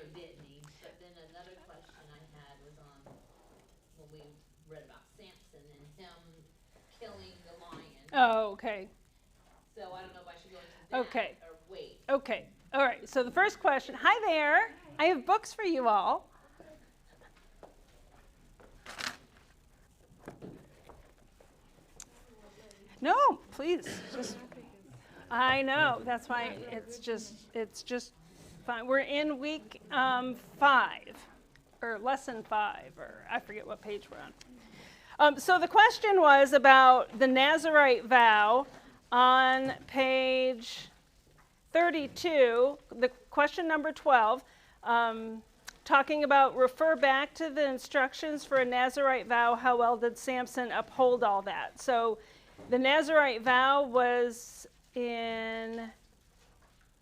or didn't he? But then another question I had was on when we read about Samson and him killing the lion. Oh, okay. So I don't know if I should go into that Okay. or wait. Okay. All right. So the first question. Hi there. I have books for you all. No, please. Just. I know. That's why it's just fine. We're in week 5, or lesson 5, or I forget what page we're on. So the question was about the Nazirite vow on page 32, the question number 12, talking about refer back to the instructions for a Nazirite vow. How well did Samson uphold all that? So the Nazirite vow was in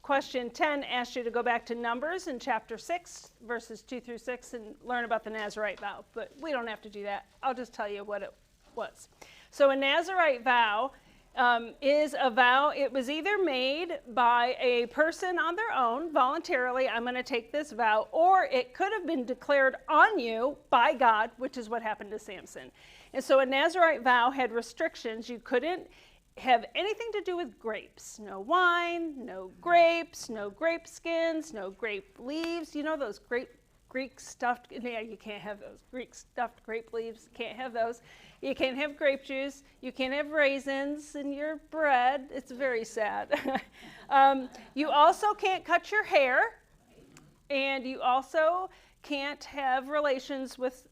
question 10, asked you to go back to Numbers in chapter 6, verses 2 through 6, and learn about the Nazirite vow. But we don't have to do that. I'll just tell you what it was. So a Nazirite vow is a vow. It was either made by a person on their own, voluntarily, I'm going to take this vow, or it could have been declared on you by God, which is what happened to Samson. And so a Nazirite vow had restrictions. You couldn't have anything to do with grapes. No wine, no grapes, no grape skins, no grape leaves. You know those Greek stuffed, yeah, you can't have those. Greek stuffed grape leaves, can't have those. You can't have grape juice. You can't have raisins in your bread. It's very sad. You also can't cut your hair. And you also can't have relations with,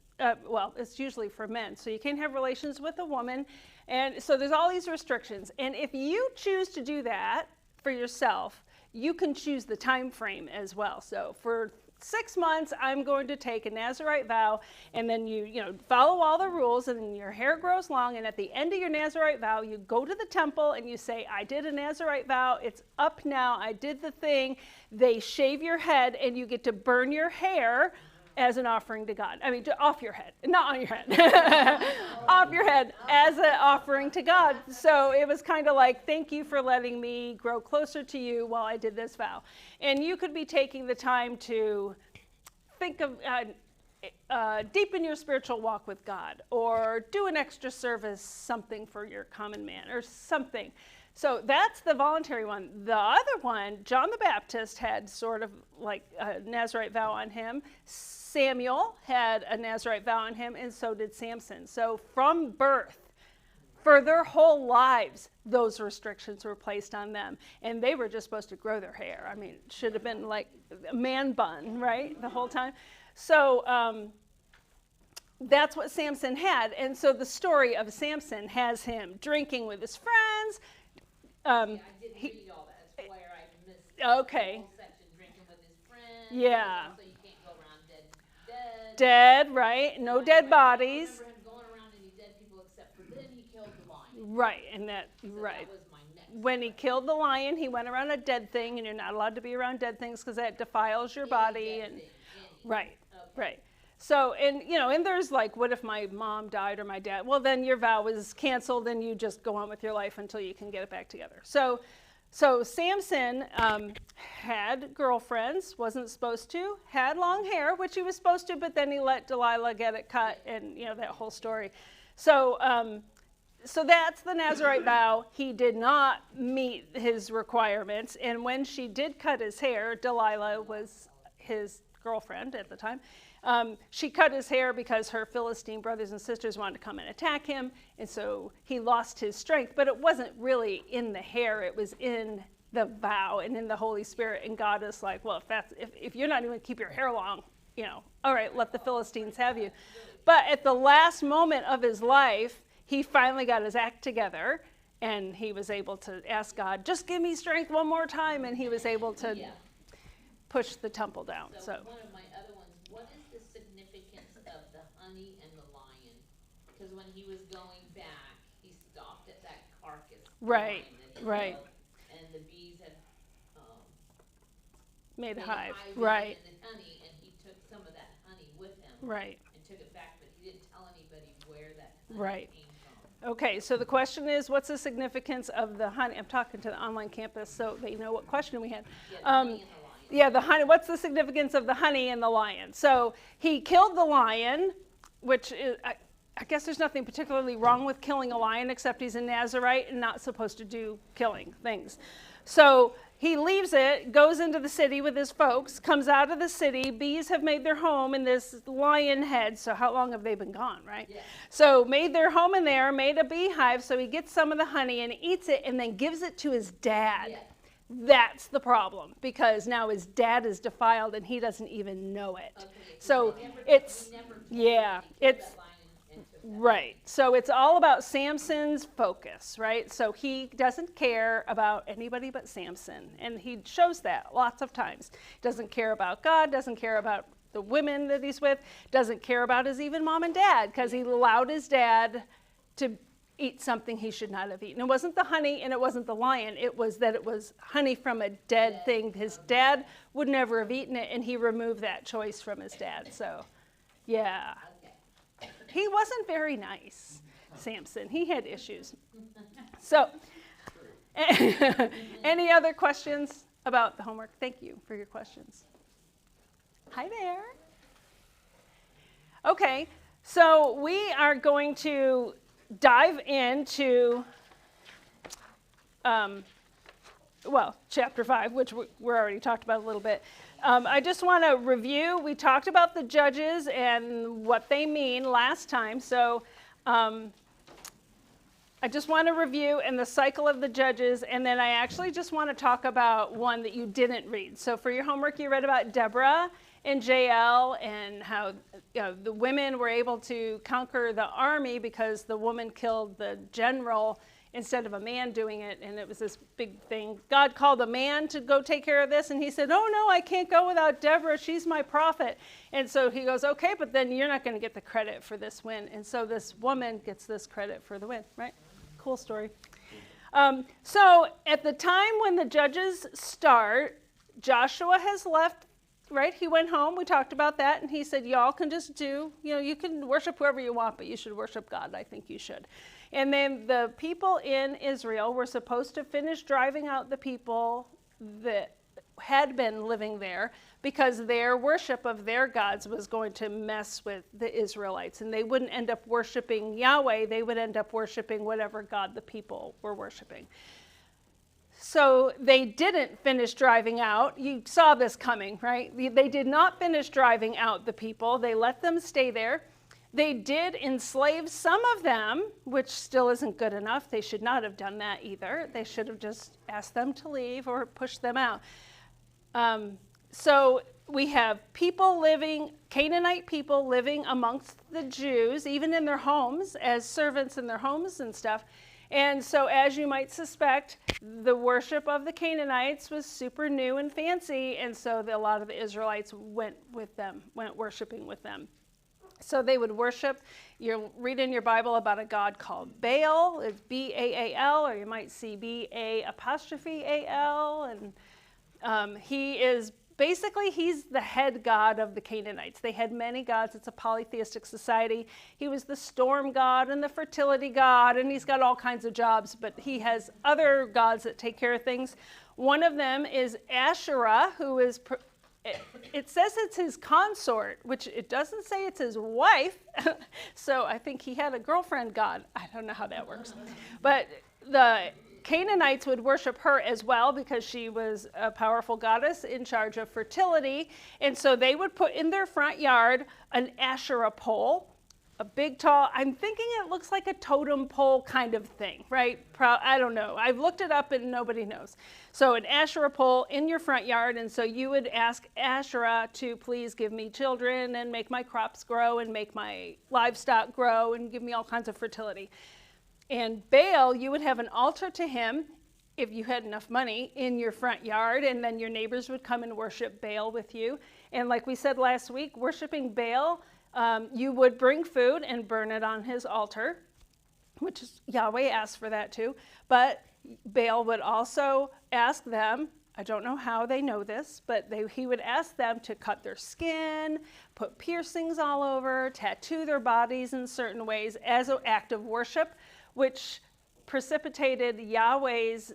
well, it's usually for men. So you can't have relations with a woman. And so there's all these restrictions. And if you choose to do that for yourself, you can choose the time frame as well. So for 6 months, I'm going to take a Nazirite vow, and then you follow all the rules, and then your hair grows long, and at the end of your Nazirite vow, you go to the temple and you say, I did a Nazirite vow, it's up now, I did the thing. They shave your head, and you get to burn your hair as an offering to God. I mean, off your head, not on your head. Off your head as an offering to God. So it was kind of like, thank you for letting me grow closer to you while I did this vow. And you could be taking the time to think of, deepen your spiritual walk with God, or do an extra service, something for your common man, or something. So that's the voluntary one. The other one, John the Baptist had sort of like a Nazirite vow on him. Samuel had a Nazirite vow on him, and so did Samson. So from birth, for their whole lives, those restrictions were placed on them. And they were just supposed to grow their hair. I mean, it should have been like a man bun, right, the whole time. So that's what Samson had. And so the story of Samson has him drinking with his friends. Yeah, I didn't read all that. That's where I missed the whole section, drinking with his friends. Yeah. So you can't go around dead. Dead, right? No dead bodies. I remember him going around any dead people except for then he killed the lion. Right, and that, So right. that was my next When he killed the lion, he went around a dead thing, and you're not allowed to be around dead things because that defiles your body. And right, right. So, and and there's like, what if my mom died or my dad? Well, then your vow is canceled, and you just go on with your life until you can get it back together. So Samson had girlfriends, wasn't supposed to, had long hair, which he was supposed to, but then he let Delilah get it cut, and that whole story. So that's the Nazirite vow. He did not meet his requirements, and when she did cut his hair, Delilah was his girlfriend at the time. She cut his hair because her Philistine brothers and sisters wanted to come and attack him, and so he lost his strength. But it wasn't really in the hair; it was in the vow and in the Holy Spirit. And God is like, well, if you're not even going to keep your hair long, all right, let the Philistines have you. But at the last moment of his life, he finally got his act together, and he was able to ask God, just give me strength one more time, and he was able to push the temple down. So one of my other ones, what is the significance of the honey and the lion? Because when he was going back, he stopped at that carcass. Right, That he right. killed, and the bees had made a made hive. in Right, the honey, and he took some of that honey with him. right, And took it back, but he didn't tell anybody where that honey right. came from. Okay, so the question is, what's the significance of the honey? I'm talking to the online campus, so they know what question we had. Yeah, the honey and the lion. Yeah, the honey. What's the significance of the honey and the lion? So he killed the lion, which is, I guess there's nothing particularly wrong with killing a lion, except he's a Nazirite and not supposed to do killing things. So he leaves it, goes into the city with his folks, comes out of the city. Bees have made their home in this lion head. So how long have they been gone, right? Yeah. So made their home in there, made a beehive. So he gets some of the honey and eats it and then gives it to his dad. Yeah. That's the problem, because now his dad is defiled and he doesn't even know it. Okay, so it's right. So it's all about Samson's focus, right? So he doesn't care about anybody but Samson, and he shows that lots of times. Doesn't care about God, doesn't care about the women that he's with, doesn't care about his even mom and dad, because he allowed his dad to eat something he should not have eaten. It wasn't the honey and it wasn't the lion. It was that it was honey from a dead thing. His dad would never have eaten it, and he removed that choice from his dad. So, yeah. He wasn't very nice, Samson. He had issues. So, any other questions about the homework? Thank you for your questions. Hi there. Okay, so we are going to dive into, chapter 5, which we're already talked about a little bit. I just want to review. We talked about the judges and what they mean last time. So I just want to review and the cycle of the judges, and then I actually just want to talk about one that you didn't read. So for your homework, you read about Deborah and Jael and how the women were able to conquer the army because the woman killed the general instead of a man doing it, and it was this big thing. God called a man to go take care of this, and he said, oh no, I can't go without Deborah, she's my prophet. And so he goes, okay, but then you're not going to get the credit for this win. And so this woman gets this credit for the win, right? Cool story. So at the time when the judges start, Joshua has left, right? He went home, we talked about that, and he said, y'all can just do, you can worship whoever you want, but you should worship God. I think you should. And then the people in Israel were supposed to finish driving out the people that had been living there, because their worship of their gods was going to mess with the Israelites, and they wouldn't end up worshiping Yahweh, they would end up worshiping whatever god the people were worshiping. So they didn't finish driving out. You saw this coming, right? They did not finish driving out the people. They let them stay there. They did enslave some of them, which still isn't good enough. They should not have done that either. They should have just asked them to leave or pushed them out. So we have people living, Canaanite people living amongst the Jews, even in their homes, as servants in their homes and stuff. And so, as you might suspect, the worship of the Canaanites was super new and fancy, and so a lot of the Israelites went worshiping with them. So they would worship. You'll read in your Bible about a god called Baal. It's B-A-A-L, or you might see B-A-apostrophe-A-L. And he's the head god of the Canaanites. They had many gods. It's a polytheistic society. He was the storm god and the fertility god, and he's got all kinds of jobs, but he has other gods that take care of things. One of them is Asherah, who is... It says it's his consort, which it doesn't say it's his wife. So I think he had a girlfriend god. I don't know how that works. But the Canaanites would worship her as well, because she was a powerful goddess in charge of fertility. And so they would put in their front yard an Asherah pole, a big tall, I'm thinking it looks like a totem pole kind of thing, right? I don't know. I've looked it up and nobody knows. So an Asherah pole in your front yard, and so you would ask Asherah to please give me children and make my crops grow and make my livestock grow and give me all kinds of fertility. And Baal, you would have an altar to him, if you had enough money, in your front yard, and then your neighbors would come and worship Baal with you. And like we said last week, worshiping Baal, you would bring food and burn it on his altar, which is, Yahweh asked for that too. But Baal would also ask them, I don't know how they know this, but he would ask them to cut their skin, put piercings all over, tattoo their bodies in certain ways as an act of worship, which precipitated Yahweh's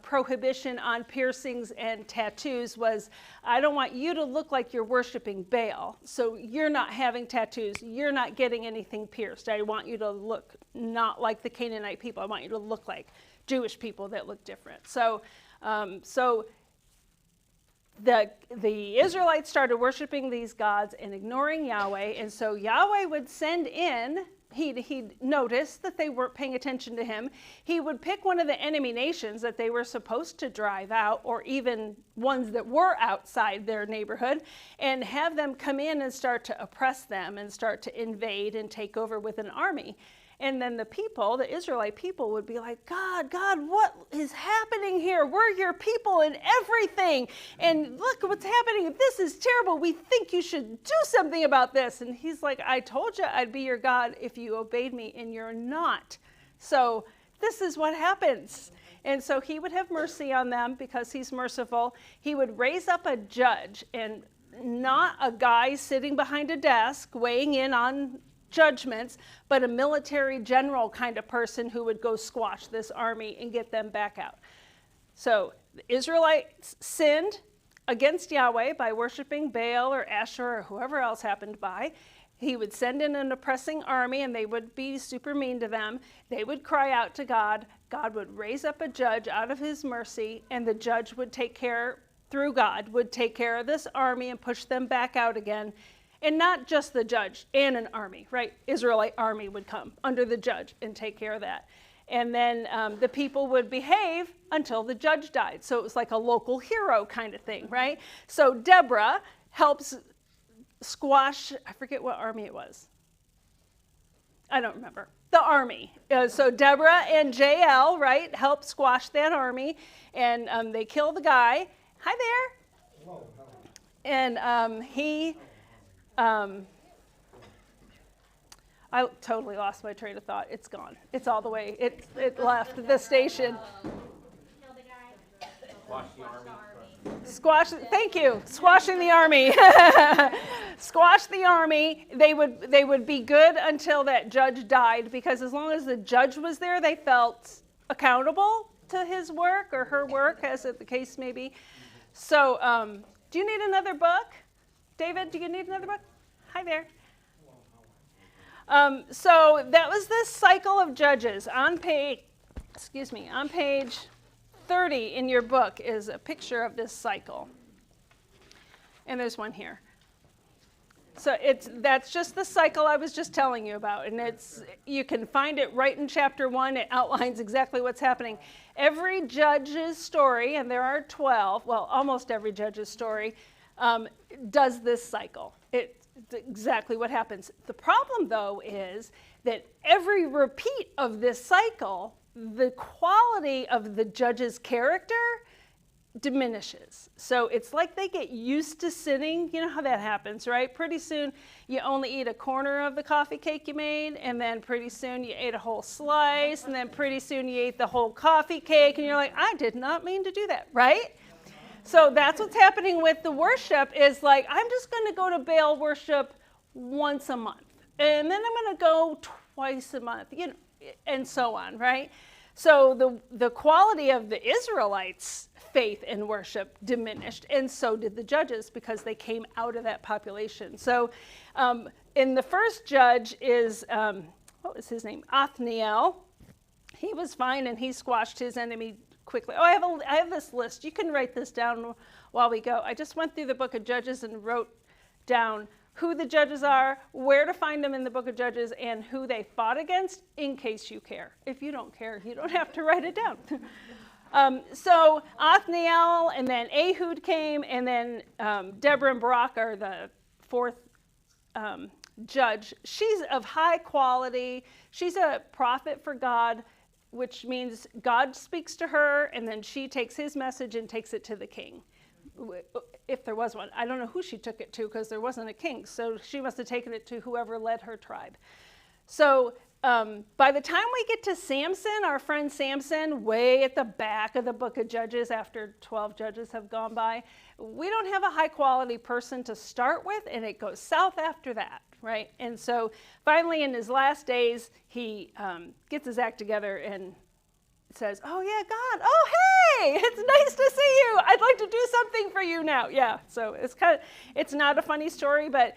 prohibition on piercings and tattoos was, I don't want you to look like you're worshiping Baal, so you're not having tattoos, you're not getting anything pierced. I want you to look not like the Canaanite people. I want you to look like Jewish people that look different. So the Israelites started worshiping these gods and ignoring Yahweh, and so Yahweh would send in, he'd notice that they weren't paying attention to him. He would pick one of the enemy nations that they were supposed to drive out, or even ones that were outside their neighborhood, and have them come in and start to oppress them and start to invade and take over with an army. And then the people, the Israelite people, would be like, God, what is happening here? We're your people and everything. And look what's happening. This is terrible. We think you should do something about this. And he's like, I told you I'd be your God if you obeyed me, and you're not. So this is what happens. And so he would have mercy on them because he's merciful. He would raise up a judge, and not a guy sitting behind a desk weighing in on judgments, but a military general kind of person who would go squash this army and get them back out. So the Israelites sinned against Yahweh by worshiping Baal or Asherah or whoever else happened by. He would send in an oppressing army, and they would be super mean to them. They would cry out to God. God would raise up a judge out of his mercy, and the judge would take care, through God, would take care of this army and push them back out again. And not just the judge and an army, right? Israelite army would come under the judge and take care of that. And then the people would behave until the judge died. So it was like a local hero kind of thing, right? So Deborah helps squash, I forget what army it was. I don't remember. The army. So Deborah and Jael, right, help squash that army. And they kill the guy. Hi there. Hello. And he... I totally lost my train of thought. It's gone. It's all the way. It left the station. Kill the guy. Squash the army. Squash. Thank you. Squashing the army. Squash the army. They would be good until that judge died, because as long as the judge was there, they felt accountable to his work or her work, as the case may be. So, do you need another book? David, do you need another book? Hi there. So that was this cycle of judges. On page 30 in your book is a picture of this cycle. And there's one here. So that's just the cycle I was just telling you about. And you can find it right in chapter 1. It outlines exactly what's happening. Every judge's story, and there are 12, well, almost every judge's story, does this cycle. It's exactly what happens. The problem, though, is that every repeat of this cycle, the quality of the judge's character diminishes. So it's like they get used to sinning. You know how that happens, right? Pretty soon you only eat a corner of the coffee cake you made, and then pretty soon you ate a whole slice, and then pretty soon you ate the whole coffee cake, and you're like, I did not mean to do that, right? So that's what's happening with the worship, is like, I'm just going to go to Baal worship once a month, and then I'm going to go twice a month, and so on, right? So the quality of the Israelites' faith and worship diminished, and so did the judges, because they came out of that population. So in the first judge is, what was his name? Othniel. He was fine, and he squashed his enemy quickly. Oh, I have this list. You can write this down while we go. I just went through the book of Judges and wrote down who the judges are, where to find them in the book of Judges, and who they fought against, in case you care. If you don't care, you don't have to write it down. So Othniel, and then Ehud came, and then Deborah and Barak are the fourth judge. She's of high quality. She's a prophet for God, which means God speaks to her, and then she takes his message and takes it to the king, if there was one. I don't know who she took it to, because there wasn't a king, so she must have taken it to whoever led her tribe. So by the time we get to Samson, our friend Samson, way at the back of the book of Judges, after 12 judges have gone by, we don't have a high-quality person to start with, and it goes south after that, right? And so finally, in his last days, he gets his act together and says, oh yeah, God, oh hey, it's nice to see you. I'd like to do something for you now. Yeah, so it's not a funny story, but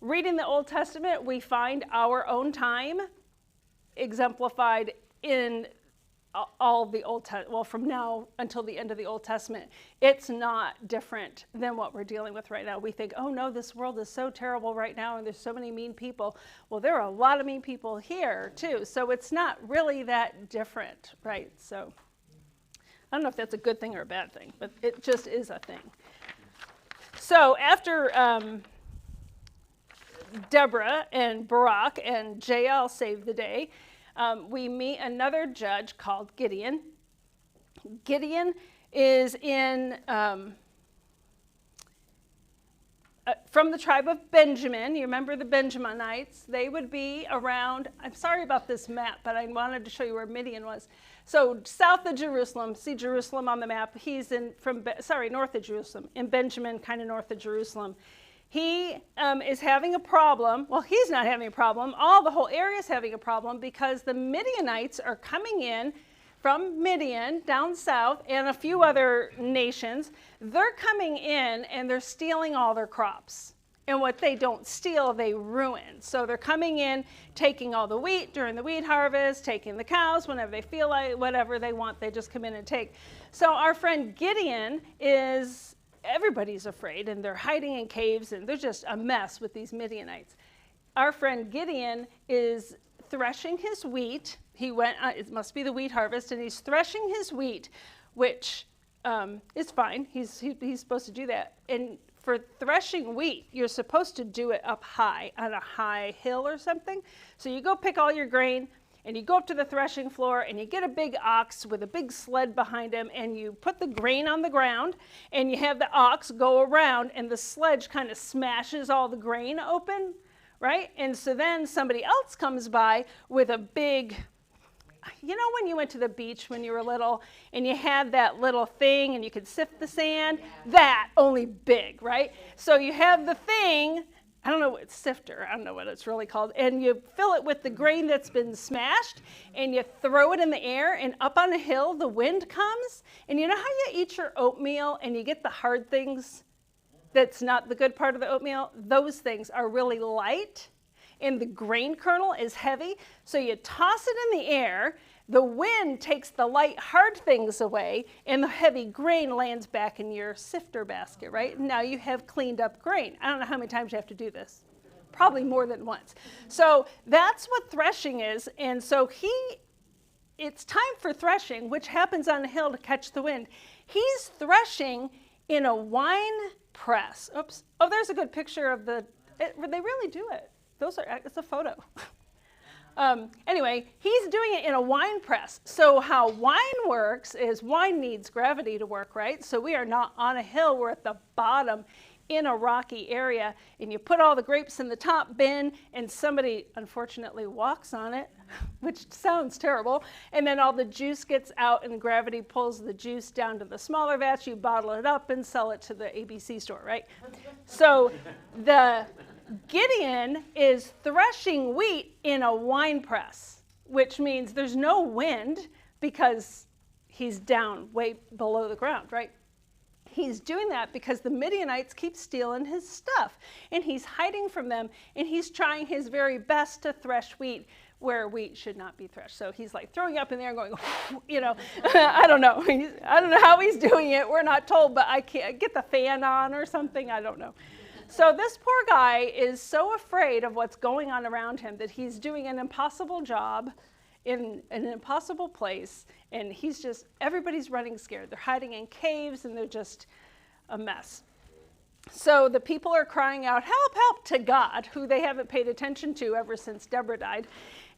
reading the Old Testament, we find our own time exemplified in all the Old Testament, well, from now until the end of the Old Testament. It's not different than what we're dealing with right now. We think, oh no, this world is so terrible right now and there's so many mean people. Well, there are a lot of mean people here too, so it's not really that different, right? So I don't know if that's a good thing or a bad thing, but it just is a thing. So after Deborah and Barak and Jael saved the day, we meet another judge called Gideon. Gideon is from the tribe of Benjamin. You remember the Benjaminites? They would be around, I'm sorry about this map, but I wanted to show you where Midian was. So south of Jerusalem, see Jerusalem on the map. He's north of Jerusalem, in Benjamin, kind of north of Jerusalem. He is having a problem. Well, he's not having a problem. The whole area is having a problem because the Midianites are coming in from Midian down south and a few other nations. They're coming in and they're stealing all their crops. And what they don't steal, they ruin. So they're coming in, taking all the wheat during the wheat harvest, taking the cows whenever they feel like, whatever they want, they just come in and take. So our friend Gideon everybody's afraid, and they're hiding in caves, and they're just a mess with these Midianites. Our friend Gideon is threshing his wheat. It must be the wheat harvest, and he's threshing his wheat, which is fine. He's supposed to do that. And for threshing wheat, you're supposed to do it up high, on a high hill or something. So you go pick all your grain, and you go up to the threshing floor and you get a big ox with a big sled behind him and you put the grain on the ground and you have the ox go around and the sledge kind of smashes all the grain open, right? And so then somebody else comes by with a big, you know when you went to the beach when you were little and you had that little thing and you could sift the sand? That, only big, right? So you have the thing, I don't know what sifter, I don't know what it's really called, and you fill it with the grain that's been smashed, and you throw it in the air, and up on a hill, the wind comes, and you know how you eat your oatmeal, and you get the hard things that's not the good part of the oatmeal? Those things are really light, and the grain kernel is heavy, so you toss it in the air, the wind takes the light, hard things away, and the heavy grain lands back in your sifter basket, right? Now you have cleaned up grain. I don't know how many times you have to do this. Probably more than once. So that's what threshing is. And so it's time for threshing, which happens on a hill to catch the wind. He's threshing in a wine press. Oops. Oh, there's a good picture of they really do it. It's a photo. Anyway, he's doing it in a wine press. So how wine works is wine needs gravity to work, right? So we are not on a hill, we're at the bottom in a rocky area, and you put all the grapes in the top bin, and somebody unfortunately walks on it, which sounds terrible, and then all the juice gets out and gravity pulls the juice down to the smaller vats, you bottle it up and sell it to the ABC store, right? So the Gideon is threshing wheat in a wine press, which means there's no wind because he's down way below the ground, right? He's doing that because the Midianites keep stealing his stuff, and he's hiding from them, and he's trying his very best to thresh wheat where wheat should not be threshed. So he's like throwing up in there and going, you know, I don't know. I don't know how he's doing it. We're not told, but I can't get the fan on or something. I don't know. So this poor guy is so afraid of what's going on around him that he's doing an impossible job in an impossible place, and everybody's running scared. They're hiding in caves, and they're just a mess. So the people are crying out, help, help, to God, who they haven't paid attention to ever since Deborah died.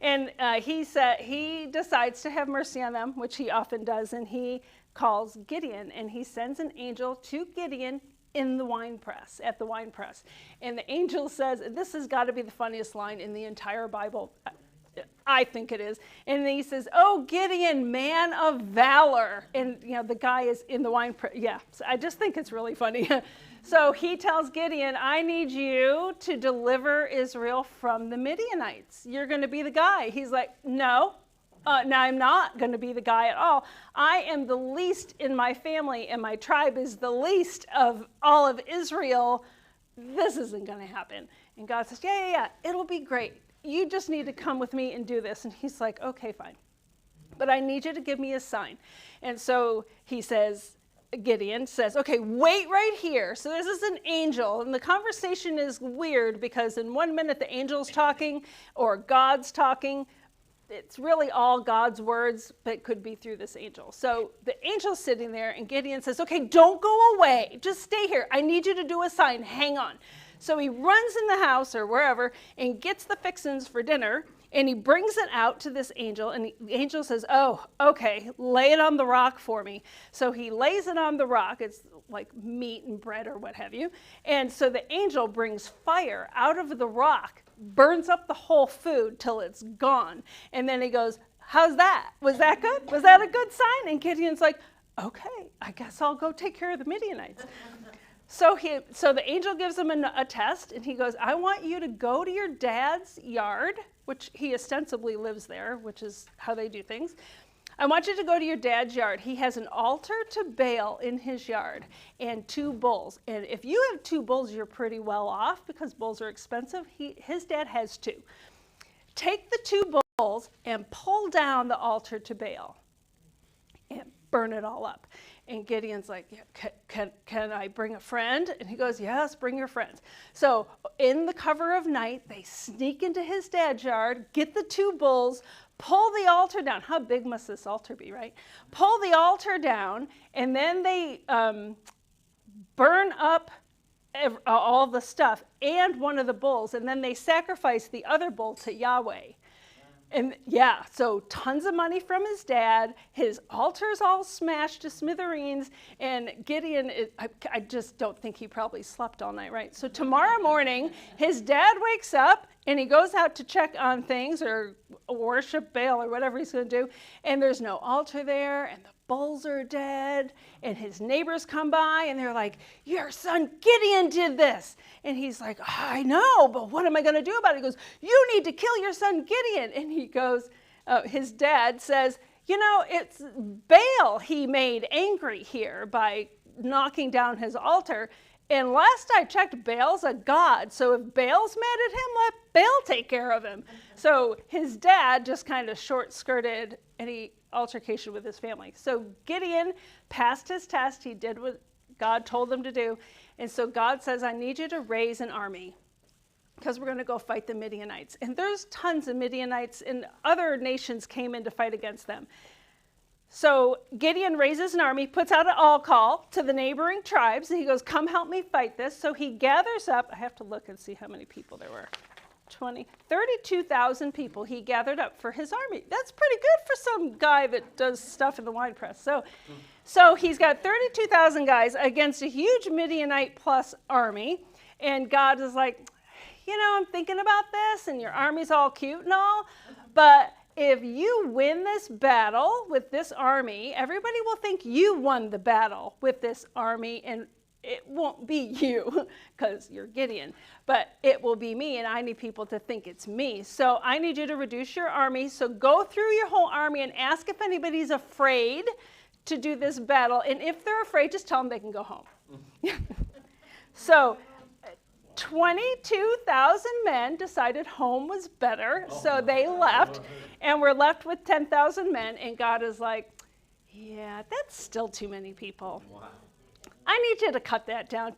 And he decides to have mercy on them, which he often does, and he calls Gideon, and he sends an angel to Gideon at the wine press. And the angel says, this has got to be the funniest line in the entire Bible. I think it is. And he says, oh, Gideon, man of valor. And, you know, the guy is in the wine press. Yeah, so I just think it's really funny. So he tells Gideon, I need you to deliver Israel from the Midianites. You're going to be the guy. He's like, no, Now, I'm not going to be the guy at all. I am the least in my family, and my tribe is the least of all of Israel. This isn't going to happen. And God says, yeah, it'll be great. You just need to come with me and do this. And he's like, okay, fine. But I need you to give me a sign. And so he says, Gideon says, okay, wait right here. So this is an angel. And the conversation is weird because in 1 minute the angel's talking or God's talking. It's really all God's words, but it could be through this angel. So the angel's sitting there and Gideon says, okay, don't go away. Just stay here. I need you to do a sign. Hang on. So he runs in the house or wherever and gets the fixins for dinner. And he brings it out to this angel, and the angel says, oh, okay, lay it on the rock for me. So he lays it on the rock. It's like meat and bread or what have you. And so the angel brings fire out of the rock, burns up the whole food till it's gone. And then he goes, how's that? Was that good? Was that a good sign? And Gideon's like, okay, I guess I'll go take care of the Midianites. So the angel gives him a test, and he goes, I want you to go to your dad's yard, which he ostensibly lives there, which is how they do things. I want you to go to your dad's yard. He has an altar to Baal in his yard and 2 bulls. And if you have 2 bulls, you're pretty well off because bulls are expensive. His dad has 2. Take the 2 bulls and pull down the altar to Baal and burn it all up. And Gideon's like, yeah, can I bring a friend? And he goes, yes, bring your friends. So in the cover of night, they sneak into his dad's yard, get the 2 bulls, pull the altar down. How big must this altar be, right? Pull the altar down, and then they burn up all the stuff and one of the bulls, and then they sacrifice the other bull to Yahweh. And yeah, so tons of money from his dad. His altar's all smashed to smithereens. And Gideon, I just don't think he probably slept all night, right? So tomorrow morning, his dad wakes up and he goes out to check on things or worship Baal or whatever he's going to do. And there's no altar there, and the bulls are dead. And his neighbors come by and they're like, your son Gideon did this. And he's like, I know, but what am I going to do about it? He goes, you need to kill your son Gideon. And he goes, his dad says, you know, it's Baal he made angry here by knocking down his altar. And last I checked, Baal's a god. So if Baal's mad at him, let Baal take care of him. So his dad just kind of short-skirted any altercation with his family. So Gideon passed his test. He did what God told him to do. And so God says, I need you to raise an army because we're going to go fight the Midianites. And there's tons of Midianites, and other nations came in to fight against them. So Gideon raises an army, puts out an all call to the neighboring tribes, and he goes, come help me fight this. So he gathers up, I have to look and see how many people there were. 32,000 people he gathered up for his army. That's pretty good for some guy that does stuff in the wine press. So he's got 32,000 guys against a huge Midianite plus army. And God is like, you know, I'm thinking about this, and your army's all cute and all, but if you win this battle with this army, everybody will think you won the battle with this army, and it won't be you because you're Gideon, but it will be me, and I need people to think it's me. So I need you to reduce your army. So go through your whole army and ask if anybody's afraid to do this battle. And if they're afraid, just tell them they can go home. So 22,000 men decided home was better, so they left, and we're left with 10,000 men, and God is like, yeah, that's still too many people. Wow. I need you to cut that down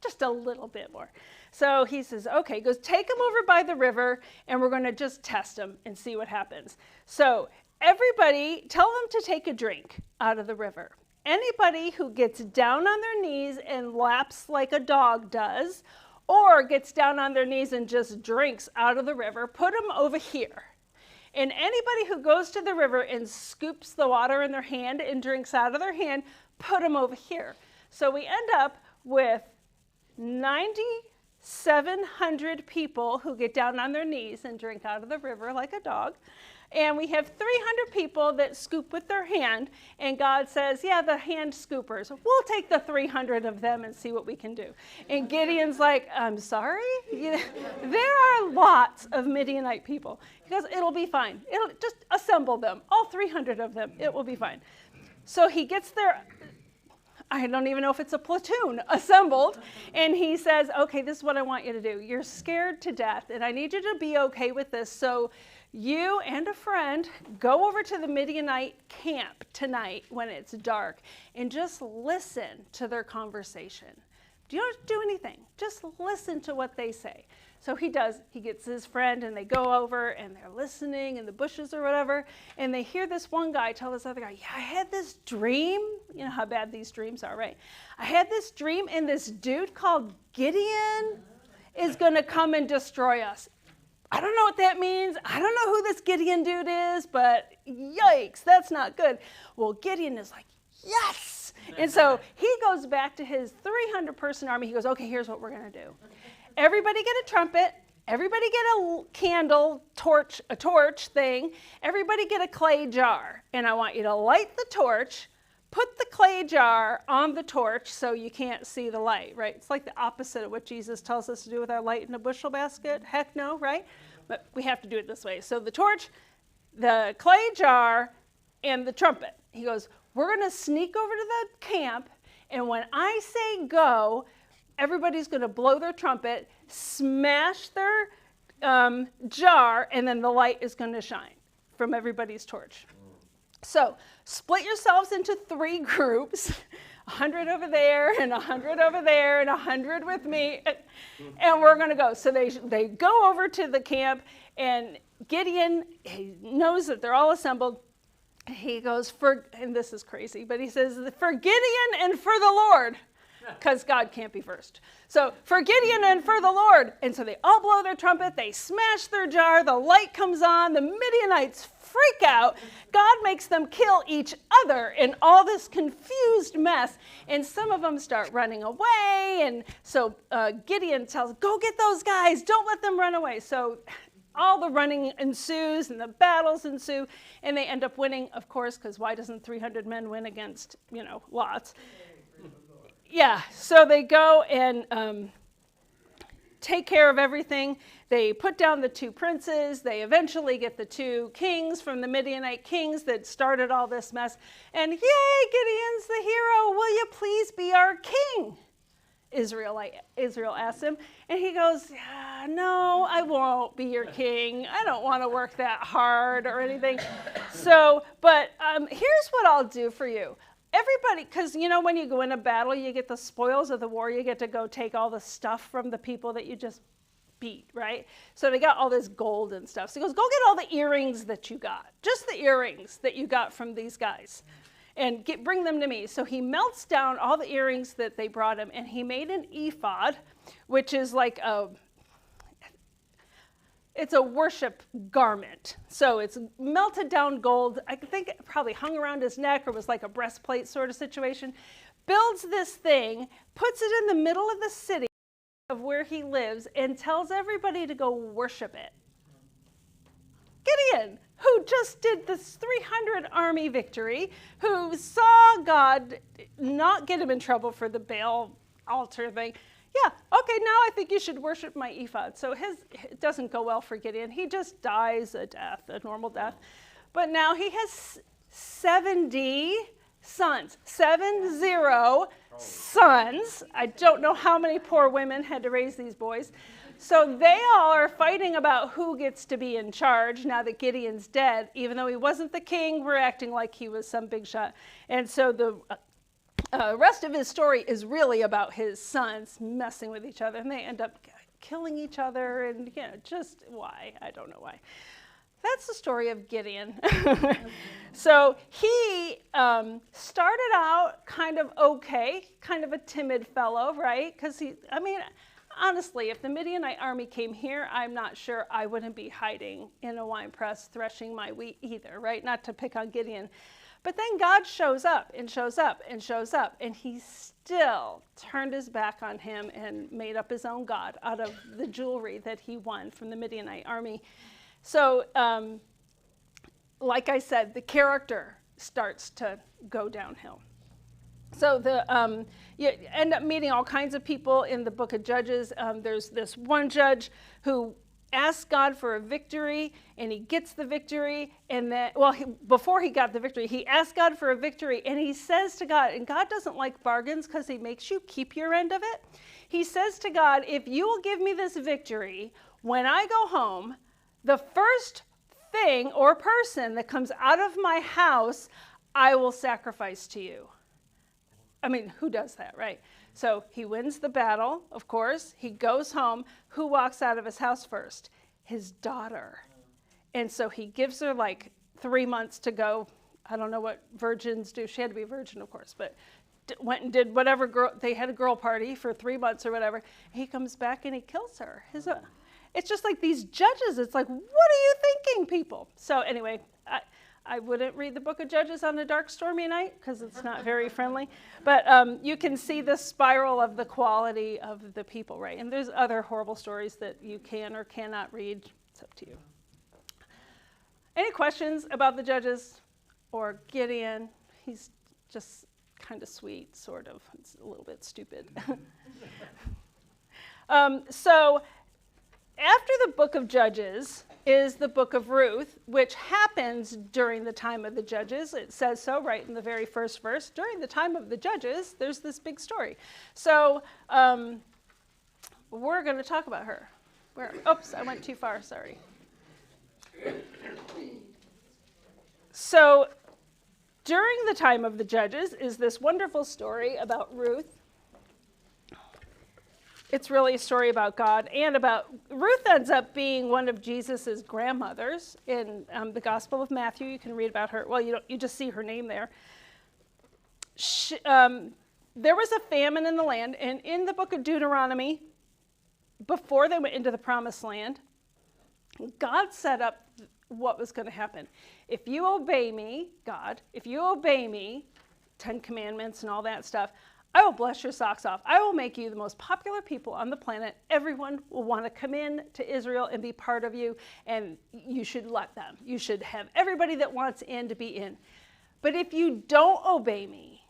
just a little bit more. So he says, okay, he goes, take them over by the river, and we're going to just test them and see what happens. So everybody, tell them to take a drink out of the river. Anybody who gets down on their knees and laps like a dog does, or gets down on their knees and just drinks out of the river, put them over here. And anybody who goes to the river and scoops the water in their hand and drinks out of their hand, put them over here. So we end up with 9,700 people who get down on their knees and drink out of the river like a dog, And we have 300 people that scoop with their hand, and God says, yeah, the hand scoopers, we'll take the 300 of them and see what we can do. And Gideon's like, I'm sorry? There are lots of Midianite people. He goes, it'll be fine. It'll just assemble them, all 300 of them. It will be fine. So he gets their, I don't even know if it's a platoon, assembled, and he says, okay, this is what I want you to do. You're scared to death, and I need you to be okay with this. So you and a friend go over to the Midianite camp tonight when it's dark and just listen to their conversation. You don't do anything. Just listen to what they say. So he does. He gets his friend, and they go over, and they're listening in the bushes or whatever, and they hear this one guy tell this other guy, yeah, I had this dream. You know how bad these dreams are, right? I had this dream, and this dude called Gideon is going to come and destroy us. I don't know what that means. I don't know who this Gideon dude is, but yikes, that's not good. Well, Gideon is like, yes! And so he goes back to his 300-person army. He goes, okay, here's what we're going to do. Everybody get a trumpet. Everybody get a candle, a torch thing. Everybody get a clay jar. And I want you to light the torch, put the clay jar on the torch so you can't see the light, right? It's like the opposite of what Jesus tells us to do with our light in a bushel basket. Heck no, right? But we have to do it this way. So the torch, the clay jar, and the trumpet. He goes, we're going to sneak over to the camp, and when I say go, everybody's going to blow their trumpet, smash their jar, and then the light is going to shine from everybody's torch. So split yourselves into 3 groups, 100 over there, and 100 over there, and 100 with me, and we're going to go. So they go over to the camp, and Gideon, he knows that they're all assembled. He goes, and this is crazy, but he says, for Gideon and for the Lord. Because God can't be first. So for Gideon and for the Lord. And so they all blow their trumpet. They smash their jar. The light comes on. The Midianites freak out. God makes them kill each other in all this confused mess. And some of them start running away. And so Gideon tells, go get those guys. Don't let them run away. So all the running ensues and the battles ensue. And they end up winning, of course, because why doesn't 300 men win against, lots? Yeah, so they go and take care of everything. They put down the 2 princes. They eventually get the 2 kings from the Midianite kings that started all this mess. And yay, Gideon's the hero. Will you please be our king? Israel asks him. And he goes, no, I won't be your king. I don't want to work that hard or anything. So, but here's what I'll do for you. Everybody, because when you go in a battle, you get the spoils of the war. You get to go take all the stuff from the people that you just beat, right? So they got all this gold and stuff. So he goes, go get all the earrings that you got, just the earrings that you got from these guys, and bring them to me. So he melts down all the earrings that they brought him, and he made an ephod, which is like it's a worship garment. So it's melted down gold. I think it probably hung around his neck or was like a breastplate sort of situation. Builds this thing, puts it in the middle of the city of where he lives, and tells everybody to go worship it. Gideon, who just did this 300 army victory, who saw God not get him in trouble for the Baal altar thing. Yeah, okay, now I think you should worship my ephod. So it doesn't go well for Gideon. He just dies a normal death. But now he has 70 sons, 70 sons. I don't know how many poor women had to raise these boys. So they all are fighting about who gets to be in charge now that Gideon's dead. Even though he wasn't the king, we're acting like he was some big shot. And so the rest of his story is really about his sons messing with each other, and they end up killing each other, and just why? I don't know why. That's the story of Gideon. So he started out kind of okay, kind of a timid fellow, right? Because honestly, if the Midianite army came here, I'm not sure I wouldn't be hiding in a wine press threshing my wheat either, right? Not to pick on Gideon. But then God shows up and shows up and shows up, and he still turned his back on him and made up his own God out of the jewelry that he won from the Midianite army. So like I said, the character starts to go downhill. So you end up meeting all kinds of people in the book of Judges. There's this one judge who asks God for a victory, and he gets the victory, and then, before he got the victory, he asked God for a victory, and he says to God, and God doesn't like bargains because he makes you keep your end of it. He says to God, if you will give me this victory, when I go home, the first thing or person that comes out of my house, I will sacrifice to you. I mean, who does that, right? So he wins the battle, of course. He goes home. Who walks out of his house first? His daughter. And so he gives her like 3 months to go. I don't know what virgins do. She had to be a virgin, of course, but went and did whatever. They had a girl party for 3 months or whatever. He comes back and he kills her. It's just like these judges. It's like, what are you thinking, people? So anyway, I wouldn't read the book of Judges on a dark, stormy night because it's not very friendly. But you can see the spiral of the quality of the people, right? And there's other horrible stories that you can or cannot read. It's up to you. Any questions about the Judges or Gideon? He's just kind of sweet, sort of. It's a little bit stupid. So after the book of Judges is the book of Ruth, which happens during the time of the Judges. It says so right in the very first verse. During the time of the Judges, there's this big story. So we're going to talk about her. Oops, I went too far, sorry. So during the time of the Judges is this wonderful story about Ruth. It's really a story about God and about, Ruth ends up being one of Jesus's grandmothers in the Gospel of Matthew. You can read about her. Well, you just see her name there. There was a famine in the land, and in the book of Deuteronomy, before they went into the promised land, God set up what was going to happen. If you obey me, God, if you obey me, 10 Commandments and all that stuff, I will bless your socks off. I will make you the most popular people on the planet. Everyone will want to come in to Israel and be part of you, and you should let them. You should have everybody that wants in to be in. But if you don't obey me,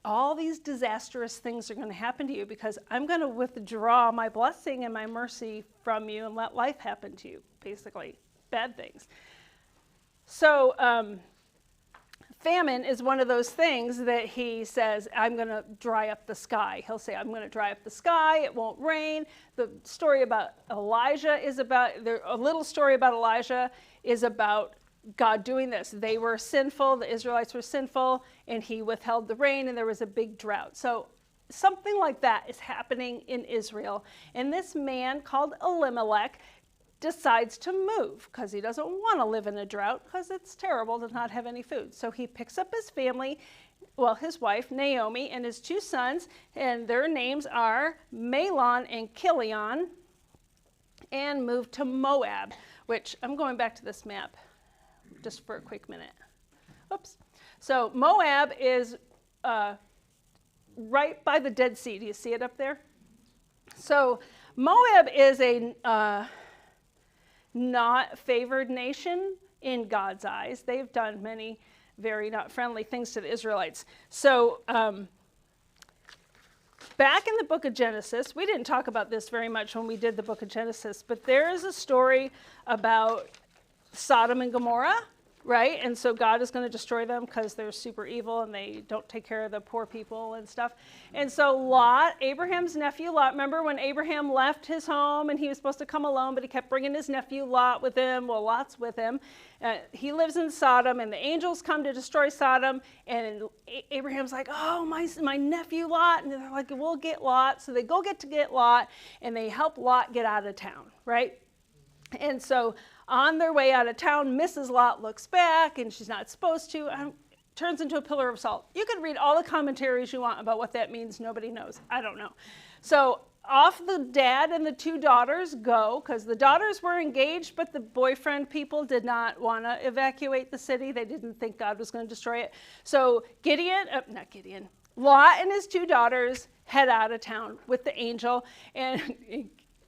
all these disastrous things are going to happen to you because I'm going to withdraw my blessing and my mercy from you and let life happen to you, basically, bad things. So, famine is one of those things that he says, I'm going to dry up the sky. He'll say, I'm going to dry up the sky. It won't rain. The story about Elijah is about, a little story about Elijah is about God doing this. They were sinful. The Israelites were sinful, and he withheld the rain, and there was a big drought. So something like that is happening in Israel. And this man called Elimelech decides to move because he doesn't want to live in a drought because it's terrible to not have any food. So he picks up his family, well, his wife, Naomi, and his 2 sons, and their names are Mahlon and Chilion, and moved to Moab, which I'm going back to this map just for a quick minute. Oops. So Moab is right by the Dead Sea. Do you see it up there? So Moab is a not favored nation in God's eyes. They've done many very not friendly things to the Israelites. So back in the book of Genesis, we didn't talk about this very much when we did the book of Genesis, but there is a story about Sodom and Gomorrah, right? And so God is going to destroy them because they're super evil and they don't take care of the poor people and stuff. And so Lot, Abraham's nephew Lot, remember when Abraham left his home and he was supposed to come alone, but he kept bringing his nephew Lot with him. Well, Lot's with him. He lives in Sodom, and the angels come to destroy Sodom, and Abraham's like, oh, my nephew Lot. And they're like, we'll get Lot. So they go get Lot, and they help Lot get out of town, right? And so on their way out of town, Mrs. Lot looks back, and she's not supposed to, and turns into a pillar of salt. You could read all the commentaries you want about what that means. Nobody knows. I don't know. So off the dad and the 2 daughters go, because the daughters were engaged, but the boyfriend people did not want to evacuate the city. They didn't think God was going to destroy it. So Lot and his 2 daughters head out of town with the angel, and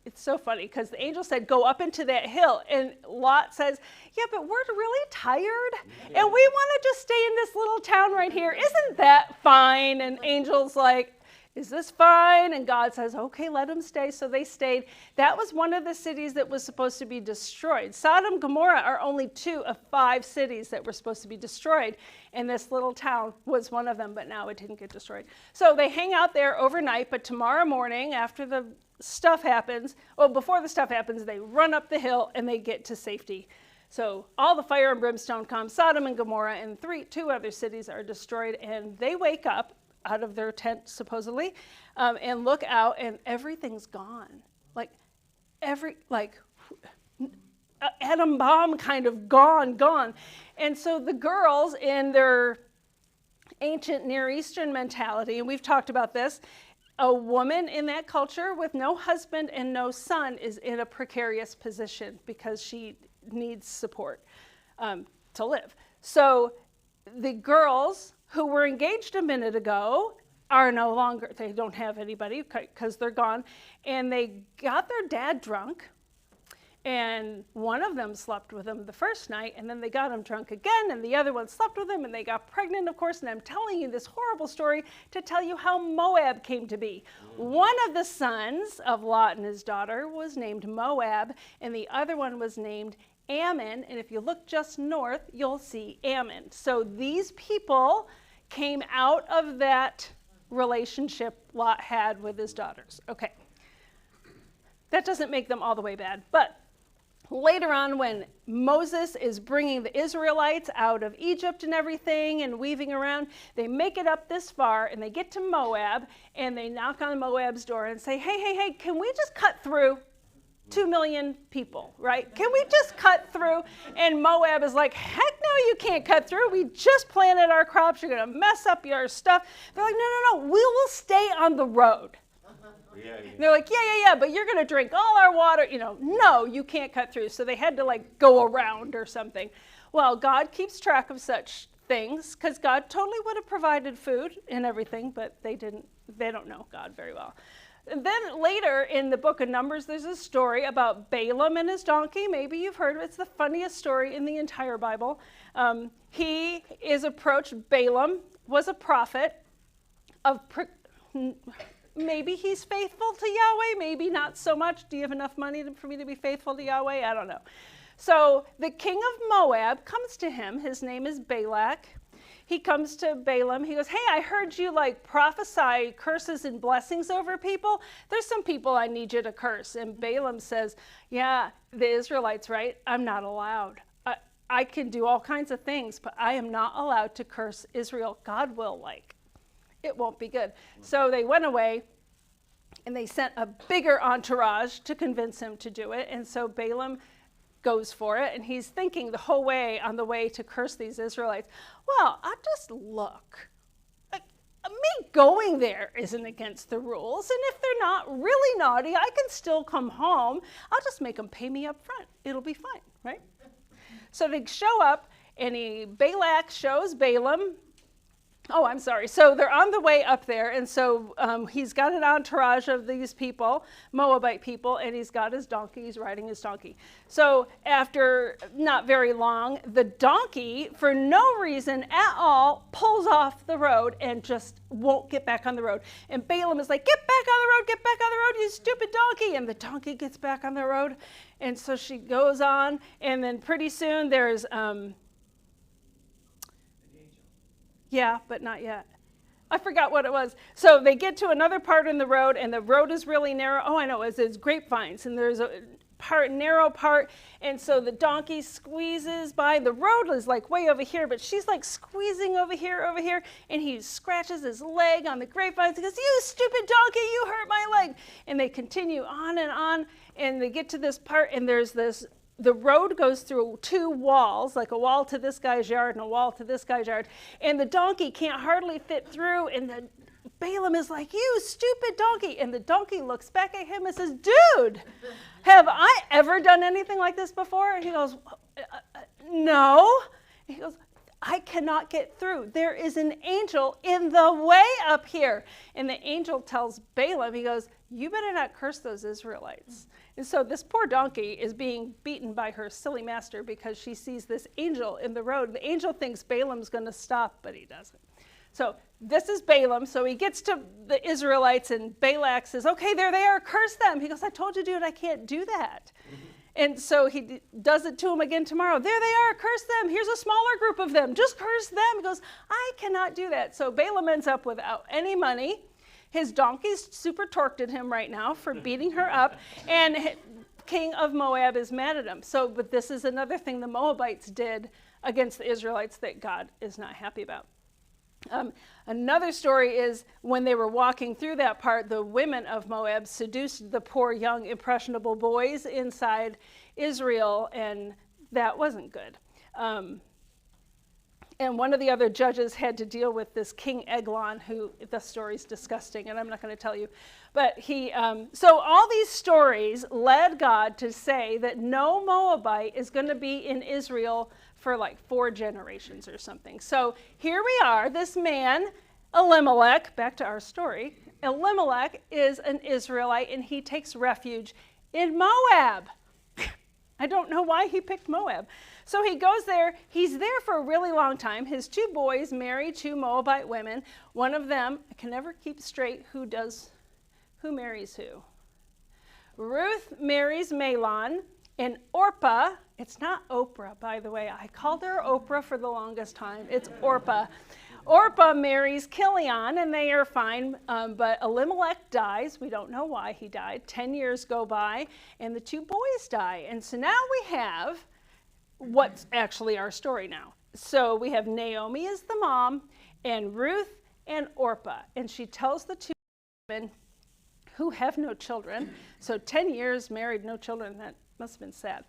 it's so funny because the angel said, go up into that hill. And Lot says, yeah, but we're really tired. And we want to just stay in this little town right here. Isn't that fine? And angel's like, is this fine? And God says, okay, let them stay. So they stayed. That was one of the cities that was supposed to be destroyed. Sodom and Gomorrah are only 2 of 5 cities that were supposed to be destroyed. And this little town was one of them, but now it didn't get destroyed. So they hang out there overnight, but tomorrow morning after the stuff happens, well, before the stuff happens, they run up the hill and they get to safety. So all the fire and brimstone comes, Sodom and Gomorrah and 2 other cities are destroyed, and they wake up out of their tent, supposedly, and look out, and everything's gone. Like, atom bomb kind of gone. And so the girls, in their ancient Near Eastern mentality, and we've talked about this, a woman in that culture with no husband and no son is in a precarious position because she needs support to live. So the girls who were engaged a minute ago are no longer, they don't have anybody because they're gone. And they got their dad drunk. And one of them slept with him the first night, and then they got him drunk again, and the other one slept with him, and they got pregnant, of course. And I'm telling you this horrible story to tell you how Moab came to be. One of the sons of Lot and his daughter was named Moab, and the other one was named Ammon. And if you look just north, you'll see Ammon. So these people came out of that relationship Lot had with his daughters. Okay. That doesn't make them all the way bad, but later on, when Moses is bringing the Israelites out of Egypt and everything and weaving around, they make it up this far and they get to Moab and they knock on Moab's door and say, hey, can we just cut through? 2 million people, right? Can we just cut through? And Moab is like, heck no, you can't cut through. We just planted our crops. You're going to mess up your stuff. They're like, no, we will stay on the road. Yeah. They're like, yeah, but you're going to drink all our water. No, you can't cut through. So they had to like go around or something. Well, God keeps track of such things because God totally would have provided food and everything, but they don't know God very well. And then later in the book of Numbers, there's a story about Balaam and his donkey. Maybe you've heard of it. It's the funniest story in the entire Bible. He is approached. Balaam was a prophet of maybe he's faithful to Yahweh, maybe not so much. Do you have enough money for me to be faithful to Yahweh? I don't know. So the king of Moab comes to him. His name is Balak. He comes to Balaam. He goes, hey, I heard you like prophesy curses and blessings over people. There's some people I need you to curse. And Balaam says, yeah, the Israelites, right? I'm not allowed. I can do all kinds of things, but I am not allowed to curse Israel. God will like. It won't be good. So they went away and they sent a bigger entourage to convince him to do it. And so Balaam goes for it, and he's thinking the whole way on the way to curse these Israelites, well, I'll just look. Me going there isn't against the rules, and if they're not really naughty, I can still come home. I'll just make them pay me up front. It'll be fine, right? So they show up, and Balak shows Balaam. Oh, I'm sorry. So they're on the way up there, and so he's got an entourage of these people, Moabite people, and he's got his donkey. He's riding his donkey. So after not very long, the donkey, for no reason at all, pulls off the road and just won't get back on the road. And Balaam is like, get back on the road, get back on the road, you stupid donkey. And the donkey gets back on the road. And so she goes on, and then pretty soon there's... yeah, but not yet. I forgot what it was. So they get to another part in the road, and the road is really narrow. Oh, I know, it's grapevines, and there's a narrow part, and so the donkey squeezes by. The road is like way over here, but she's like squeezing over here, and he scratches his leg on the grapevines. He goes, you stupid donkey, you hurt my leg. And they continue on, and they get to this part, and there's this... The road goes through 2 walls, like a wall to this guy's yard and a wall to this guy's yard. And the donkey can't hardly fit through. And Balaam is like, you stupid donkey. And the donkey looks back at him and says, dude, have I ever done anything like this before? And he goes, no. And he goes, I cannot get through. There is an angel in the way up here. And the angel tells Balaam, he goes, you better not curse those Israelites. And so this poor donkey is being beaten by her silly master because she sees this angel in the road. The angel thinks Balaam's going to stop, but he doesn't. So this is Balaam. So he gets to the Israelites and Balak says, okay, there they are, curse them. He goes, I told you, dude, I can't do that. And so he does it to him again tomorrow. There they are, curse them. Here's a smaller group of them. Just curse them. He goes, I cannot do that. So Balaam ends up without any money. His donkey's super torqued at him right now for beating her up. And king of Moab is mad at him. So, but this is another thing the Moabites did against the Israelites that God is not happy about. Another story is when they were walking through that part, the women of Moab seduced the poor, young, impressionable boys inside Israel, and that wasn't good. And one of the other judges had to deal with this King Eglon, who, the story's disgusting, and I'm not going to tell you. But so all these stories led God to say that no Moabite is going to be in Israel for like 4 generations or something. So here we are, this man, Elimelech, back to our story. Elimelech is an Israelite, and he takes refuge in Moab. I don't know why he picked Moab. So he goes there. He's there for a really long time. His 2 boys marry 2 Moabite women. One of them, I can never keep straight who marries who. Ruth marries Mahlon, and Orpah, it's not Oprah, by the way. I called her Oprah for the longest time. It's Orpah. Orpah marries Kilion, and they are fine, but Elimelech dies. We don't know why he died. 10 years go by, and the 2 boys die. And so now we have what's actually our story now. So we have Naomi as the mom, and Ruth and Orpah. And she tells the 2 women who have no children. So 10 years married, no children, that must have been sad.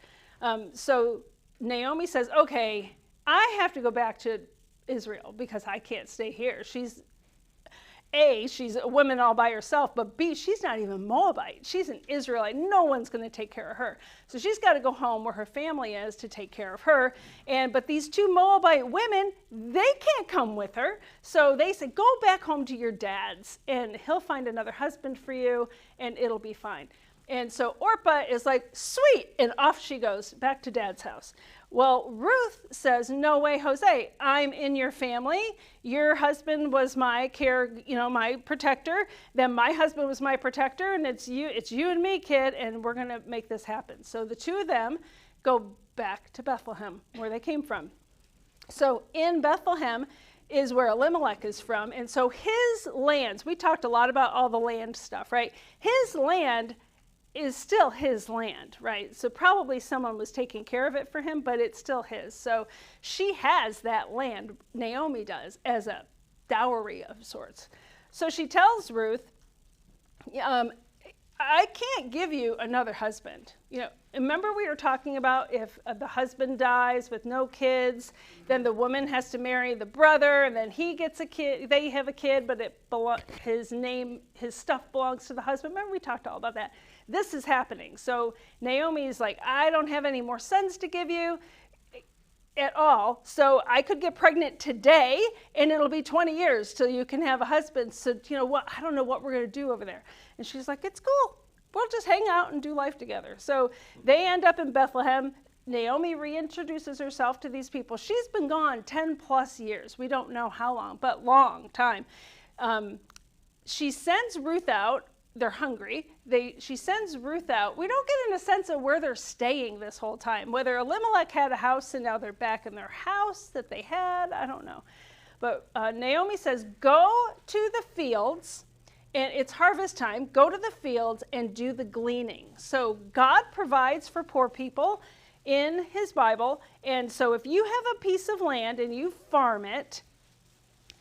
So Naomi says, okay, I have to go back to Israel because I can't stay here. She's a woman all by herself, but B, she's not even Moabite. She's an Israelite. No one's going to take care of her. So she's got to go home where her family is to take care of her. But these 2 Moabite women, they can't come with her. So they say, go back home to your dad's, and he'll find another husband for you, and it'll be fine. And so Orpah is like, sweet, and off she goes back to dad's house. Well, Ruth says, no way, Jose, I'm in your family. Your husband was my my protector. Then my husband was my protector, and it's you and me, kid, and we're going to make this happen. So the 2 of them go back to Bethlehem, where they came from. So in Bethlehem is where Elimelech is from, and so his lands, we talked a lot about all the land stuff, right? His land is still his land, right? So probably someone was taking care of it for him, but it's still his. So she has that land, Naomi does, as a dowry of sorts. So she tells Ruth, I can't give you another husband. Remember we were talking about if the husband dies with no kids, then the woman has to marry the brother, and then he gets a kid, they have a kid, but his stuff belongs to the husband. Remember we talked all about that. This is happening. So Naomi's like, I don't have any more sons to give you at all. So I could get pregnant today, and it'll be 20 years till you can have a husband. So, I don't know what we're going to do over there. And she's like, it's cool. We'll just hang out and do life together. So they end up in Bethlehem. Naomi reintroduces herself to these people. She's been gone 10 plus years. We don't know how long, but long time. She sends Ruth out. They're hungry. She sends Ruth out. We don't get in a sense of where they're staying this whole time. Whether Elimelech had a house and now they're back in their house that they had, I don't know. But Naomi says, go to the fields, and it's harvest time. Go to the fields and do the gleaning. So God provides for poor people in his Bible. And so if you have a piece of land and you farm it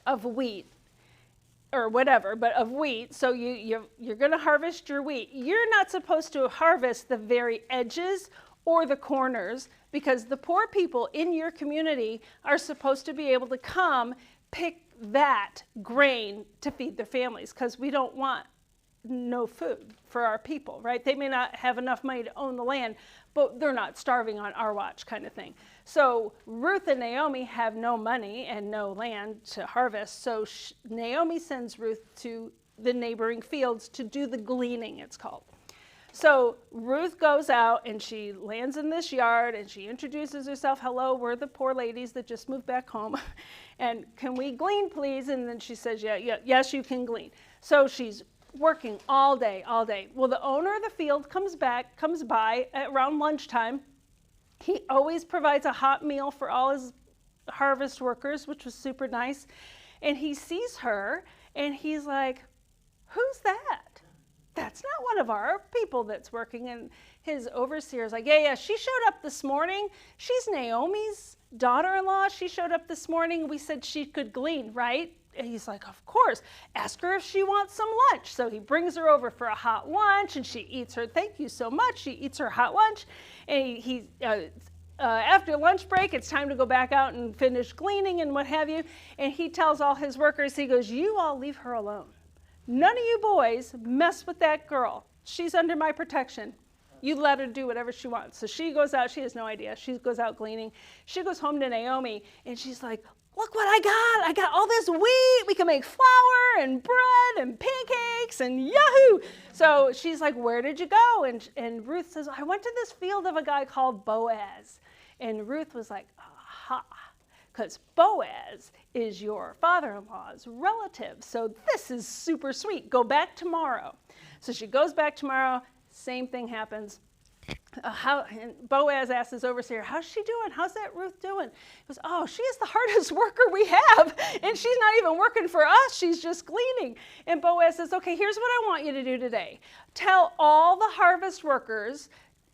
of wheat, or whatever, but of wheat, so you're going to harvest your wheat. You're not supposed to harvest the very edges or the corners, because the poor people in your community are supposed to be able to come pick that grain to feed their families, because we don't want no food for our people, right? They may not have enough money to own the land, but they're not starving on our watch kind of thing. So Ruth and Naomi have no money and no land to harvest. So Naomi sends Ruth to the neighboring fields to do the gleaning, it's called. So Ruth goes out and she lands in this yard and she introduces herself. Hello, we're the poor ladies that just moved back home. And can we glean, please? And then she says, yes, you can glean. So she's working all day, all day. Well, the owner of the field comes by around lunchtime. He always provides a hot meal for all his harvest workers, which was super nice. And he sees her and he's like, who's that? That's not one of our people that's working. And his overseer's like, yeah, she showed up this morning. She's Naomi's daughter-in-law. She showed up this morning. We said she could glean, right? And he's like, of course. Ask her if she wants some lunch. So he brings her over for a hot lunch, and she eats her, thank you so much. She eats her hot lunch. And after lunch break, it's time to go back out and finish gleaning and what have you. And he tells all his workers, he goes, you all leave her alone. None of you boys mess with that girl. She's under my protection. You let her do whatever she wants. So she goes out. She has no idea. She goes out gleaning. She goes home to Naomi, and she's like, look what I got. I got all this wheat. We can make flour and bread and pancakes and yahoo. So she's like, where did you go? And Ruth says, I went to this field of a guy called Boaz. And Ruth was like, aha. Because Boaz is your father-in-law's relative. So this is super sweet. Go back tomorrow. So she goes back tomorrow. Same thing happens. And Boaz asks his overseer, how's she doing? How's that Ruth doing? He goes, oh, she is the hardest worker we have. And she's not even working for us. She's just gleaning. And Boaz says, okay, here's what I want you to do today. Tell all the harvest workers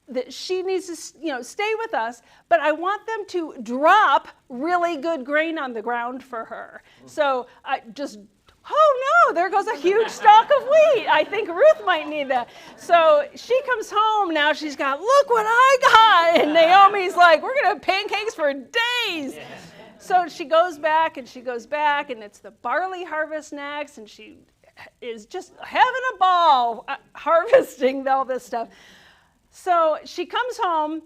that she needs to, stay with us, but I want them to drop really good grain on the ground for her. So oh no, there goes a huge stalk of wheat. I think Ruth might need that. So she comes home now, she's got, look what I got. And Naomi's like, we're gonna have pancakes for days. Yeah. So she goes back, and it's the barley harvest next, and she is just having a ball harvesting all this stuff. So she comes home,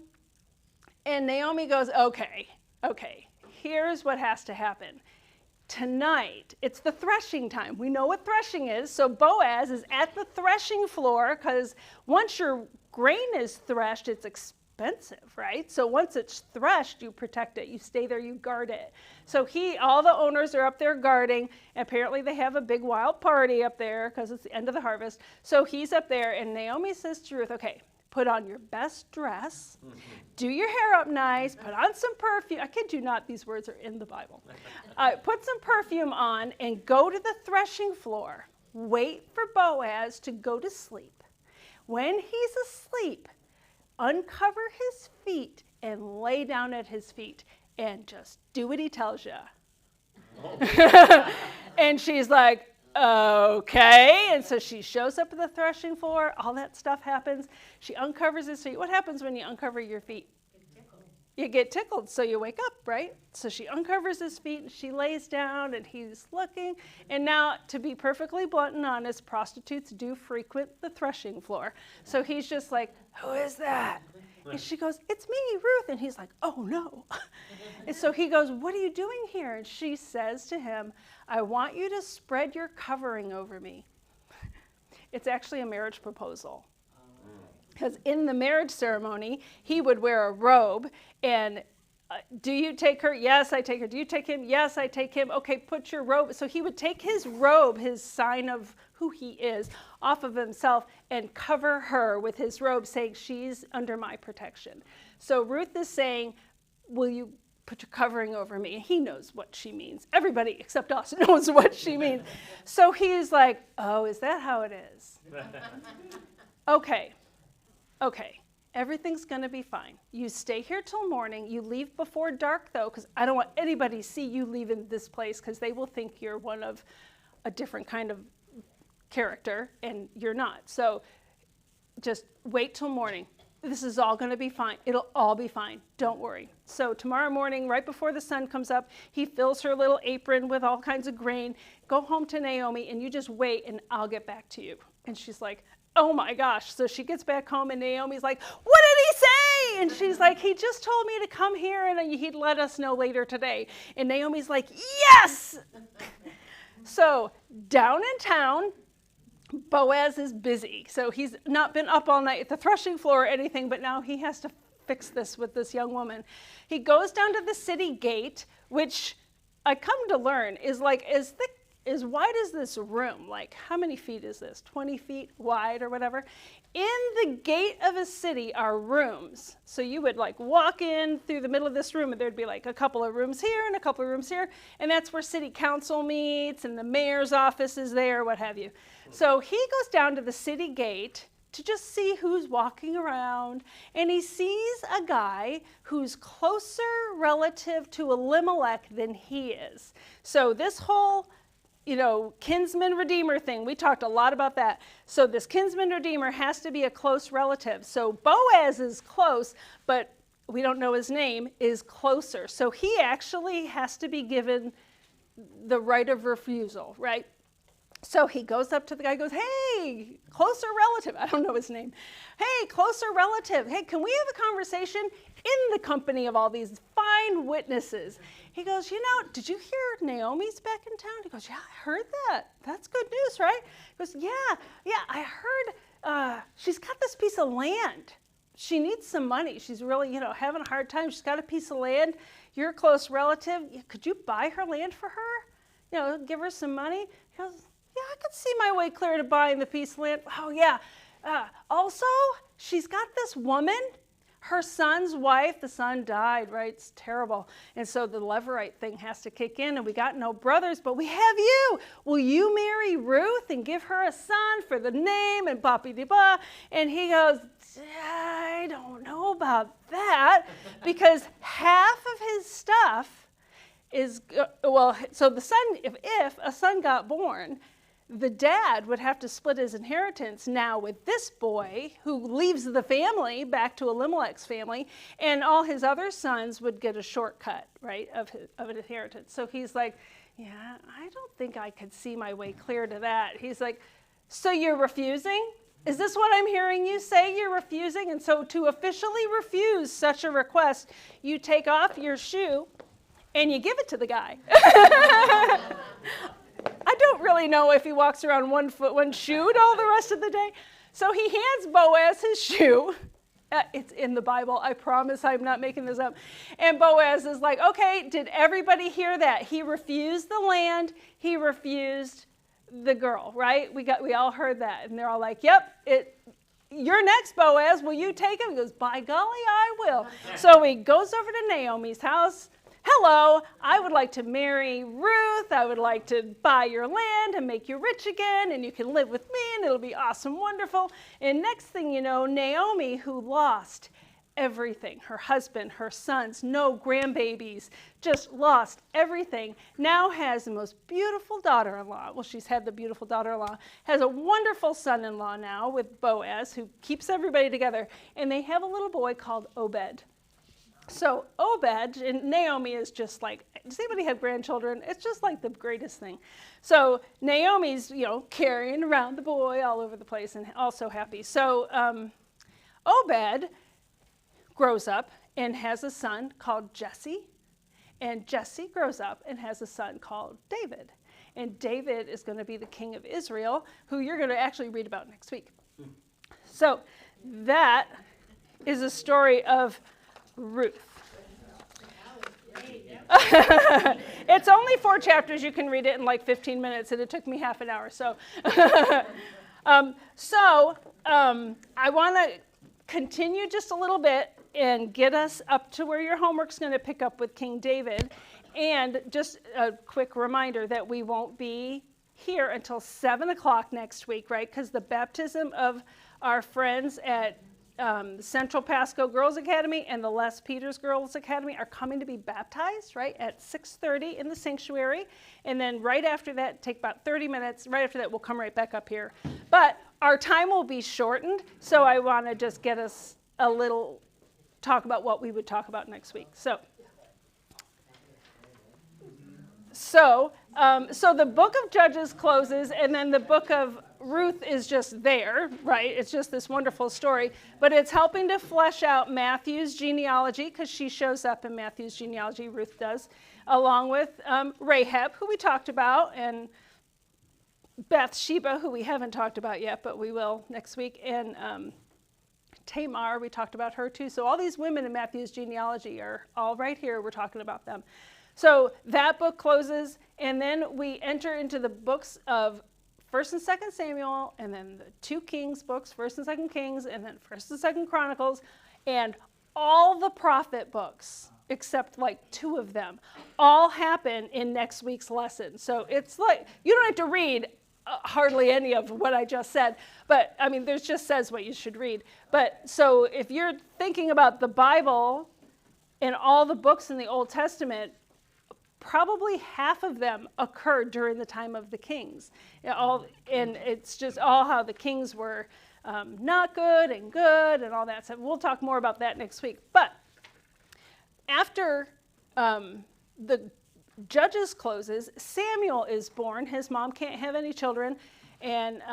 and Naomi goes, okay, here's what has to happen. Tonight, it's the threshing time. We know what threshing is. So Boaz is at the threshing floor, because once your grain is threshed, it's expensive, right? So once it's threshed, you protect it. You stay there, you guard it. So all the owners are up there guarding. Apparently they have a big wild party up there because it's the end of the harvest. So he's up there, and Naomi says to Ruth, okay, put on your best dress, do your hair up nice, put on some perfume. I kid you not, these words are in the Bible. Put some perfume on and go to the threshing floor. Wait for Boaz to go to sleep. When he's asleep, uncover his feet and lay down at his feet and just do what he tells you. And she's like, okay. And so she shows up at the threshing floor. All that stuff happens. She uncovers his feet. What happens when you uncover your feet? You get tickled, so you wake up, right? So she uncovers his feet, and she lays down, and he's looking. And now, to be perfectly blunt and honest, prostitutes do frequent the threshing floor. So he's just like, who is that? And she goes, it's me, Ruth. And he's like, oh, no. And so he goes, what are you doing here? And she says to him, I want you to spread your covering over me. It's actually a marriage proposal. Because in the marriage ceremony, he would wear a robe. And do you take her? Yes, I take her. Do you take him? Yes, I take him. Okay, put your robe. So he would take his robe, his sign of who he is, off of himself and cover her with his robe, saying, she's under my protection. So Ruth is saying, will you put your covering over me? And he knows what she means. Everybody except us knows what she means. So he's like, oh, is that how it is? Okay. Everything's going to be fine. You stay here till morning. You leave before dark, though, because I don't want anybody to see you leaving this place, because they will think you're one of a different kind of character, and you're not. So just wait till morning. This is all going to be fine. It'll all be fine. Don't worry. So tomorrow morning, right before the sun comes up, he fills her little apron with all kinds of grain. Go home to Naomi and you just wait and I'll get back to you. And she's like, oh my gosh. So she gets back home and Naomi's like, what did he say? And she's like, he just told me to come here and he'd let us know later today. And Naomi's like, yes! So down in town, Boaz is busy. So he's not been up all night at the threshing floor or anything, but now he has to fix this with this young woman. He goes down to the city gate, which I come to learn is like as thick, as wide as this room. Like, how many feet is this? 20 feet wide or whatever? In the gate of a city are rooms. So you would like walk in through the middle of this room and there'd be like a couple of rooms here and a couple of rooms here. And that's where city council meets and the mayor's office is there, what have you. So he goes down to the city gate to just see who's walking around. And he sees a guy who's closer relative to Elimelech than he is. So this whole kinsman redeemer thing, we talked a lot about that. So this kinsman redeemer has to be a close relative. So Boaz is close, but we don't know his name, is closer. So he actually has to be given the right of refusal, right? So he goes up to the guy, goes, hey, closer relative. I don't know his name. Hey, closer relative. Hey, can we have a conversation in the company of all these fine witnesses? He goes, did you hear Naomi's back in town? He goes, yeah, I heard that. That's good news, right? He goes, yeah, I heard she's got this piece of land. She needs some money. She's really, having a hard time. She's got a piece of land. You're a close relative. Could you buy her land for her? Give her some money? He goes, yeah, I could see my way clear to buying the piece of land. Oh, yeah. Also, she's got this woman, her son's wife. The son died, right? It's terrible. And so the Levirate thing has to kick in, and we got no brothers, but we have you. Will you marry Ruth and give her a son for the name and ba-de-ba? And he goes, I don't know about that, because half of his stuff is, so the son, if a son got born, the dad would have to split his inheritance now with this boy who leaves the family back to Elimelech's family, and all his other sons would get a shortcut, right, of an inheritance. So he's like, yeah, I don't think I could see my way clear to that. He's like, so you're refusing? Is this what I'm hearing you say? You're refusing? And so to officially refuse such a request, you take off your shoe and you give it to the guy. I don't really know if he walks around 1 foot, 1 shoe all the rest of the day. So he hands Boaz his shoe. It's in the Bible. I promise I'm not making this up. And Boaz is like, okay, did everybody hear that? He refused the land. He refused the girl, right? We all heard that. And they're all like, yep, you're next, Boaz. Will you take him? He goes, by golly, I will. So he goes over to Naomi's house. Hello, I would like to marry Ruth. I would like to buy your land and make you rich again, and you can live with me, and it'll be awesome, wonderful. And next thing you know, Naomi, who lost everything, her husband, her sons, no grandbabies, just lost everything, now has the most beautiful daughter-in-law. Well, she's had the beautiful daughter-in-law, has a wonderful son-in-law now with Boaz, who keeps everybody together, and they have a little boy called Obed. So Obed, and Naomi is just like, does anybody have grandchildren? It's just like the greatest thing. So Naomi's, carrying around the boy all over the place and also happy. So Obed grows up and has a son called Jesse. And Jesse grows up and has a son called David. And David is going to be the king of Israel, who you're going to actually read about next week. So that is a story of Ruth. It's only 4 chapters. You can read it in like 15 minutes, and it took me half an hour. So, I want to continue just a little bit and get us up to where your homework's going to pick up with King David. And just a quick reminder that we won't be here until 7 o'clock next week, right? Because the baptism of our friends at Central Pasco Girls Academy and the Les Peters Girls Academy are coming to be baptized, right, at 6:30 in the sanctuary. And then right after that, take about 30 minutes. Right after that, we'll come right back up here. But our time will be shortened, so I want to just get us a little talk about what we would talk about next week. So the book of Judges closes, and then the book of Ruth is just there, right? It's just this wonderful story, but it's helping to flesh out Matthew's genealogy, because she shows up in Matthew's genealogy, Ruth does, along with Rahab, who we talked about, and Bathsheba, who we haven't talked about yet, but we will next week, and Tamar, we talked about her too. So all these women in Matthew's genealogy are all right here. We're talking about them. So that book closes, and then we enter into the books of 1st and 2nd Samuel, and then the 2 Kings books, 1st and 2nd Kings, and then 1st and 2nd Chronicles, and all the prophet books, except like 2 of them, all happen in next week's lesson. So it's like, you don't have to read hardly any of what I just said, but I mean, there's just says what you should read. But so if you're thinking about the Bible and all the books in the Old Testament, probably half of them occurred during the time of the kings. And it's just all how the kings were not good and all that stuff. We'll talk more about that next week. But after the Judges closes, Samuel is born. His mom can't have any children, and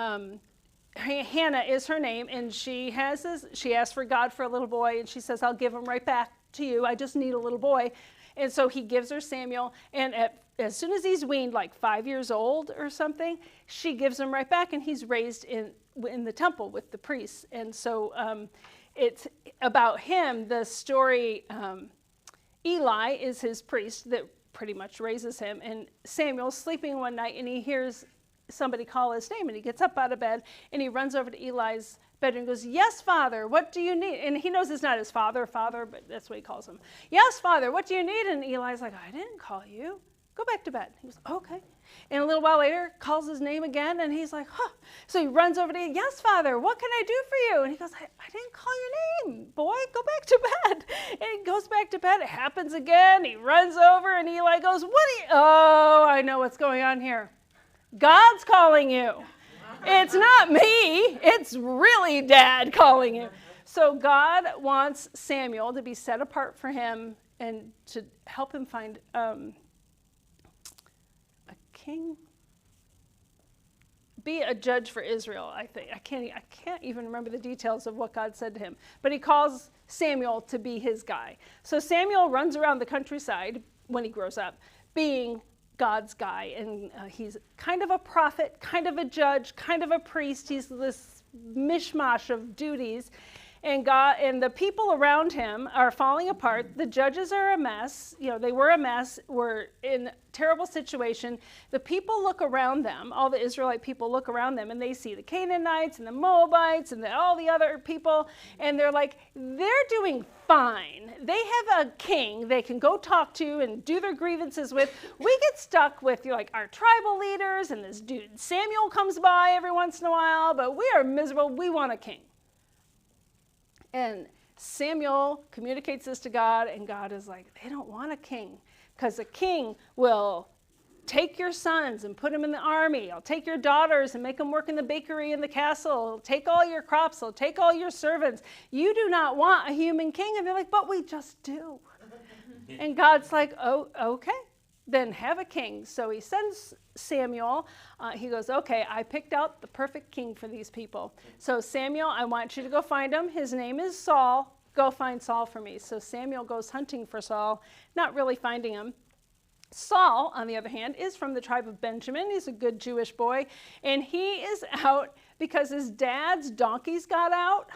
Hannah is her name, and she asks for God for a little boy, and she says, I'll give him right back to you. I just need a little boy. And so he gives her Samuel, and as soon as he's weaned, like 5 years old or something, she gives him right back, and he's raised in the temple with the priests. And so it's about him, the story, Eli is his priest that pretty much raises him, and Samuel's sleeping one night, and he hears somebody call his name, and he gets up out of bed, and he runs over to Eli's bedroom and goes, yes, Father, what do you need? And he knows it's not his father, but that's what he calls him. Yes, Father, what do you need? And Eli's like, I didn't call you. Go back to bed. He goes, okay. And a little while later, calls his name again, and he's like, huh. So he runs over to him, yes, Father, what can I do for you? And he goes, I didn't call your name, boy, go back to bed. And he goes back to bed. It happens again. He runs over, and Eli goes, oh, I know what's going on here. God's calling you. It's not me. It's really Dad calling you. So God wants Samuel to be set apart for him and to help him find a king, be a judge for Israel, I think. I can't even remember the details of what God said to him. But he calls Samuel to be his guy. So Samuel runs around the countryside when he grows up, being God's guy, and he's kind of a prophet, kind of a judge, kind of a priest. He's this mishmash of duties, and God and the people around him are falling apart. The judges are a mess. They were a mess. We're in a terrible situation. The people look around them, all the Israelite people look around them, and they see the Canaanites and the Moabites and all the other people, and they're like, they're doing fine. They have a king they can go talk to and do their grievances with. We get stuck with our tribal leaders, and this dude Samuel comes by every once in a while, but we are miserable. We want a king. And Samuel communicates this to God, and God is like, they don't want a king, because a king will take your sons and put them in the army. I'll take your daughters and make them work in the bakery in the castle. He'll take all your crops. He'll take all your servants. You do not want a human king. And they're like, but we just do. And God's like, oh, okay, then have a king. So he sends Samuel. He goes, okay, I picked out the perfect king for these people. So Samuel, I want you to go find him. His name is Saul. Go find Saul for me. So Samuel goes hunting for Saul, not really finding him. Saul, on the other hand, is from the tribe of Benjamin. He's a good Jewish boy, and he is out because his dad's donkeys got out,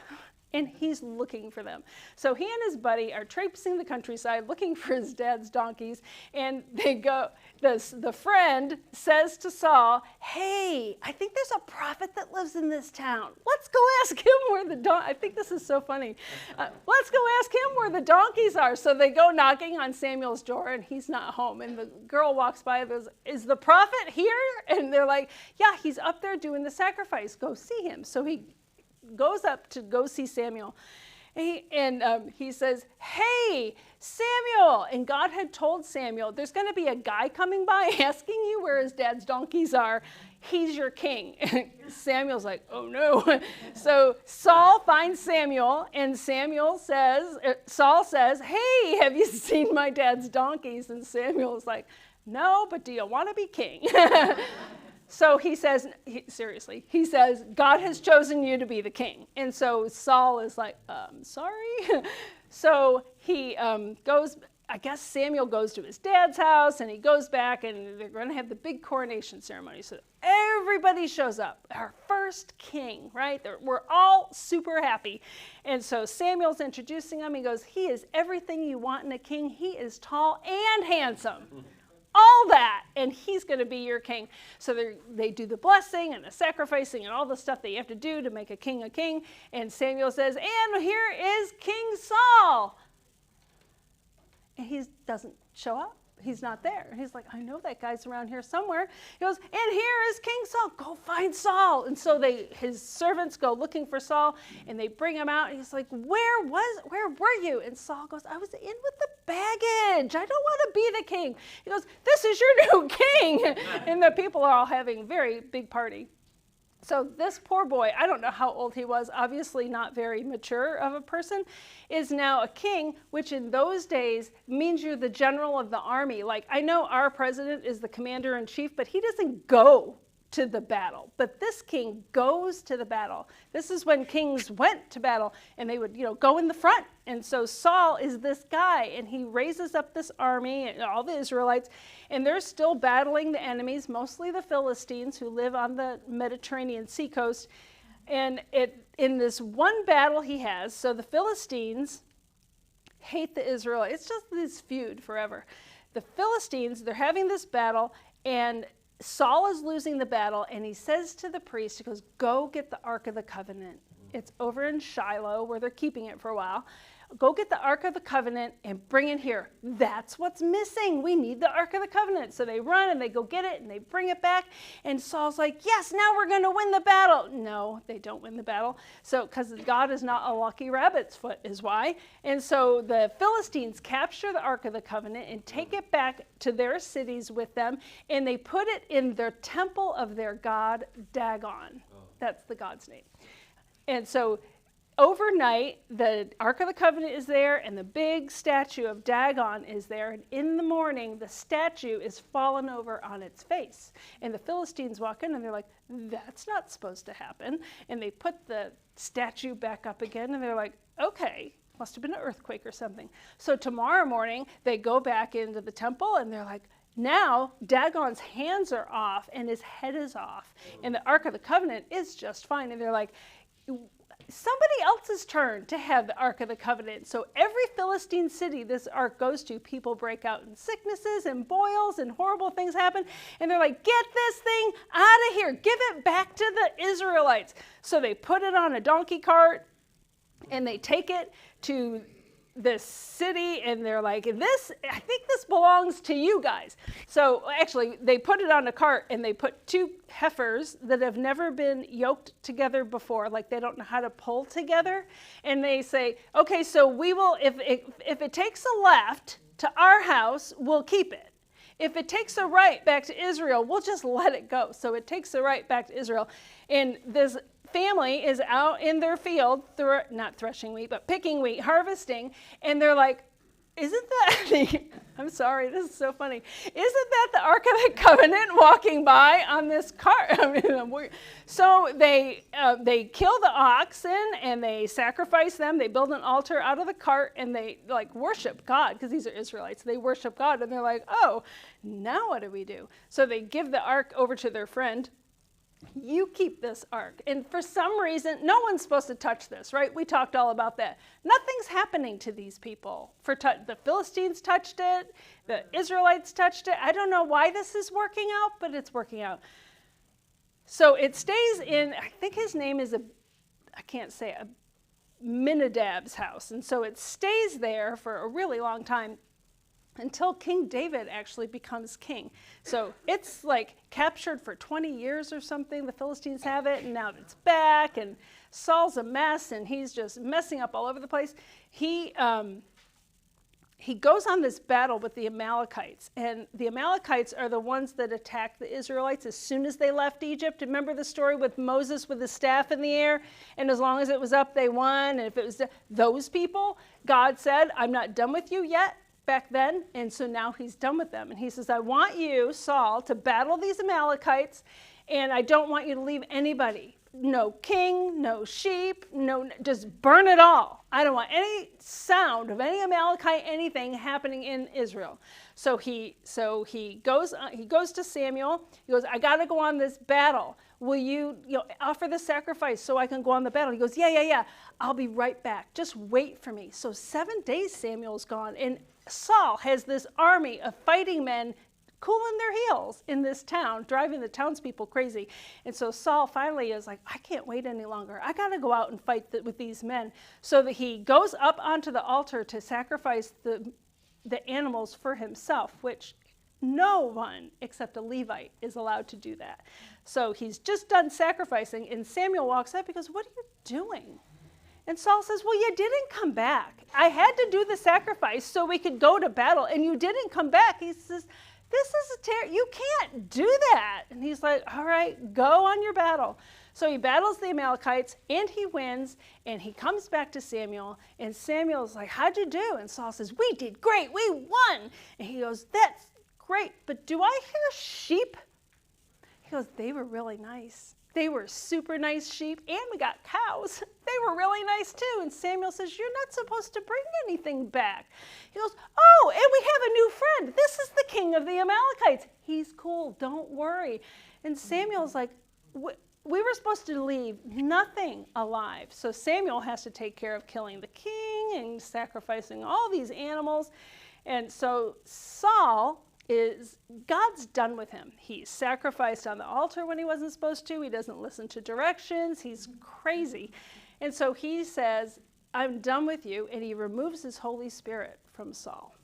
and he's looking for them. So he and his buddy are traipsing the countryside looking for his dad's donkeys, and they go, the friend says to Saul, hey, I think there's a prophet that lives in this town. Let's go ask him where the I think this is so funny. Let's go ask him where the donkeys are. So they go knocking on Samuel's door, and he's not home. And the girl walks by and goes, is the prophet here? And they're like, yeah, he's up there doing the sacrifice. Go see him. So he goes up to go see Samuel. He says, hey, Samuel. And God had told Samuel, there's going to be a guy coming by asking you where his dad's donkeys are. he's your king. Samuel's like, oh no. So Saul finds Samuel, and Saul says, hey, have you seen my dad's donkeys? And Samuel's like, no, but do you want to be king? So he says, seriously, he says, God has chosen you to be the king. And so Saul is like, sorry. So he goes, I guess Samuel goes to his dad's house, and he goes back, and they're going to have the big coronation ceremony. So everybody shows up. Our first king, right? We're all super happy. And so Samuel's introducing him. He goes, he is everything you want in a king. He is tall and handsome. All that, and he's going to be your king. So they do the blessing and the sacrificing and all the stuff that you have to do to make a king a king. And Samuel says, and here is King Saul. And he doesn't show up. He's not there. He's like, I know that guy's around here somewhere. He goes, and here is King Saul. Go find Saul. And so his servants go looking for Saul, and they bring him out. And he's like, where were you? And Saul goes, I was in with the baggage. I don't want to be the king. He goes, this is your new king. And the people are all having a very big party. So this poor boy, I don't know how old he was, obviously not very mature of a person, is now a king, which in those days means you're the general of the army. Like, I know our president is the commander-in-chief, but he doesn't go to the battle. But this king goes to the battle. This is when kings went to battle, and they would, go in the front. And so Saul is this guy, and he raises up this army, and all the Israelites, and they're still battling the enemies, mostly the Philistines, who live on the Mediterranean seacoast. And in this one battle he has, so the Philistines hate the Israelites. It's just this feud forever. The Philistines, they're having this battle, and Saul is losing the battle, and he says to the priest, he goes, go get the Ark of the Covenant. It's over in Shiloh, where they're keeping it for a while. Go get the Ark of the Covenant and bring it here. That's what's missing. We need the Ark of the Covenant. So they run and they go get it and they bring it back. And Saul's like, yes, now we're going to win the battle. No, they don't win the battle. So, because God is not a lucky rabbit's foot is why. And so the Philistines capture the Ark of the Covenant and take it back to their cities with them. And they put it in their temple of their god, Dagon. That's the god's name. And so overnight, the Ark of the Covenant is there, and the big statue of Dagon is there. And in the morning, the statue is fallen over on its face. And the Philistines walk in, and they're like, that's not supposed to happen. And they put the statue back up again, and they're like, okay, must have been an earthquake or something. So tomorrow morning, they go back into the temple, and they're like, now Dagon's hands are off, and his head is off. And the Ark of the Covenant is just fine. And they're like, somebody else's turn to have the Ark of the Covenant. So every Philistine city this Ark goes to, people break out in sicknesses and boils and horrible things happen. And they're like, get this thing out of here. Give it back to the Israelites. So they put it on a donkey cart and they take it to this city, and they're like, I think this belongs to you guys. So actually, they put it on a cart, and they put two heifers that have never been yoked together before, like they don't know how to pull together. And they say, okay, so we will, if it takes a left to our house, we'll keep it. If it takes a right back to Israel, we'll just let it go. So it takes a right back to Israel. And this family is out in their field, not threshing wheat, but picking wheat, harvesting, and they're like, isn't that, I'm sorry, this is so funny, isn't that the Ark of the Covenant walking by on this cart? So they kill the oxen, and they sacrifice them, they build an altar out of the cart, and they worship God, because these are Israelites, they worship God, and they're like, oh, now what do we do? So they give the ark over to their friend. You keep this ark. And for some reason, no one's supposed to touch this, right? We talked all about that. Nothing's happening to these people. The Philistines touched it. The Israelites touched it. I don't know why this is working out, but it's working out. So it stays in, I think his name is Minadab's house. And so it stays there for a really long time, until King David actually becomes king. So it's like captured for 20 years or something. The Philistines have it, and now it's back, and Saul's a mess, and he's just messing up all over the place. he goes on this battle with the Amalekites, and the Amalekites are the ones that attacked the Israelites as soon as they left Egypt. Remember the story with Moses with the staff in the air, and as long as it was up, they won, and if it was those people, God said, I'm not done with you yet back then, and so now he's done with them, and he says, I want you, Saul, to battle these Amalekites, and I don't want you to leave anybody. No king, no sheep, no, just burn it all. I don't want any sound of any Amalekite anything happening in Israel. So he goes to Samuel. He goes, I got to go on this battle. Will you offer the sacrifice so I can go on the battle? He goes, yeah. I'll be right back. Just wait for me. So 7 days Samuel's gone, and Saul has this army of fighting men cooling their heels in this town, driving the townspeople crazy. And so Saul finally is like, I can't wait any longer. I got to go out and fight with these men. So that he goes up onto the altar to sacrifice the animals for himself, which no one except a Levite is allowed to do that. So he's just done sacrificing, and Samuel walks up because, what are you doing? And Saul says, well, you didn't come back. I had to do the sacrifice so we could go to battle, and you didn't come back. He says, this is you can't do that. And he's like, all right, go on your battle. So he battles the Amalekites, and he wins, and he comes back to Samuel, and Samuel's like, how'd you do? And Saul says, we did great, we won. And he goes, that's great, but do I hear sheep? He goes, they were really nice. They were super nice sheep, and we got cows. They were really nice too. And Samuel says, you're not supposed to bring anything back. He goes, oh, and we have a new friend. This is the king of the Amalekites. He's cool, don't worry. And Samuel's like, we were supposed to leave nothing alive. So Samuel has to take care of killing the king and sacrificing all these animals. And so Saul God's done with him. He's sacrificed on the altar when he wasn't supposed to. He doesn't listen to directions. He's crazy. And so he says, I'm done with you, and he removes his Holy Spirit from Saul.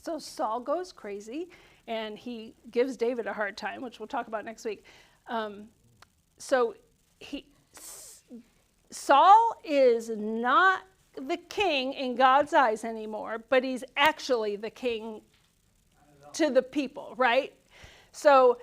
So Saul goes crazy, and he gives David a hard time, which we'll talk about next week. Saul is not the king in God's eyes anymore, but he's actually the king to the people, right? So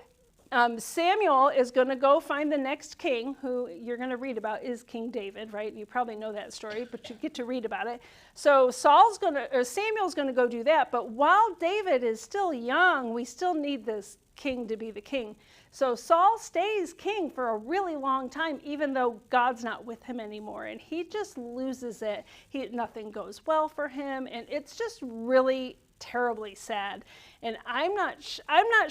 Samuel is going to go find the next king, who you're going to read about is King David, right? And you probably know that story, but you get to read about it. So Samuel's going to go do that. But while David is still young, we still need this king to be the king. So Saul stays king for a really long time, even though God's not with him anymore, and he just loses it. Nothing goes well for him, and it's just really terribly sad. And I'm not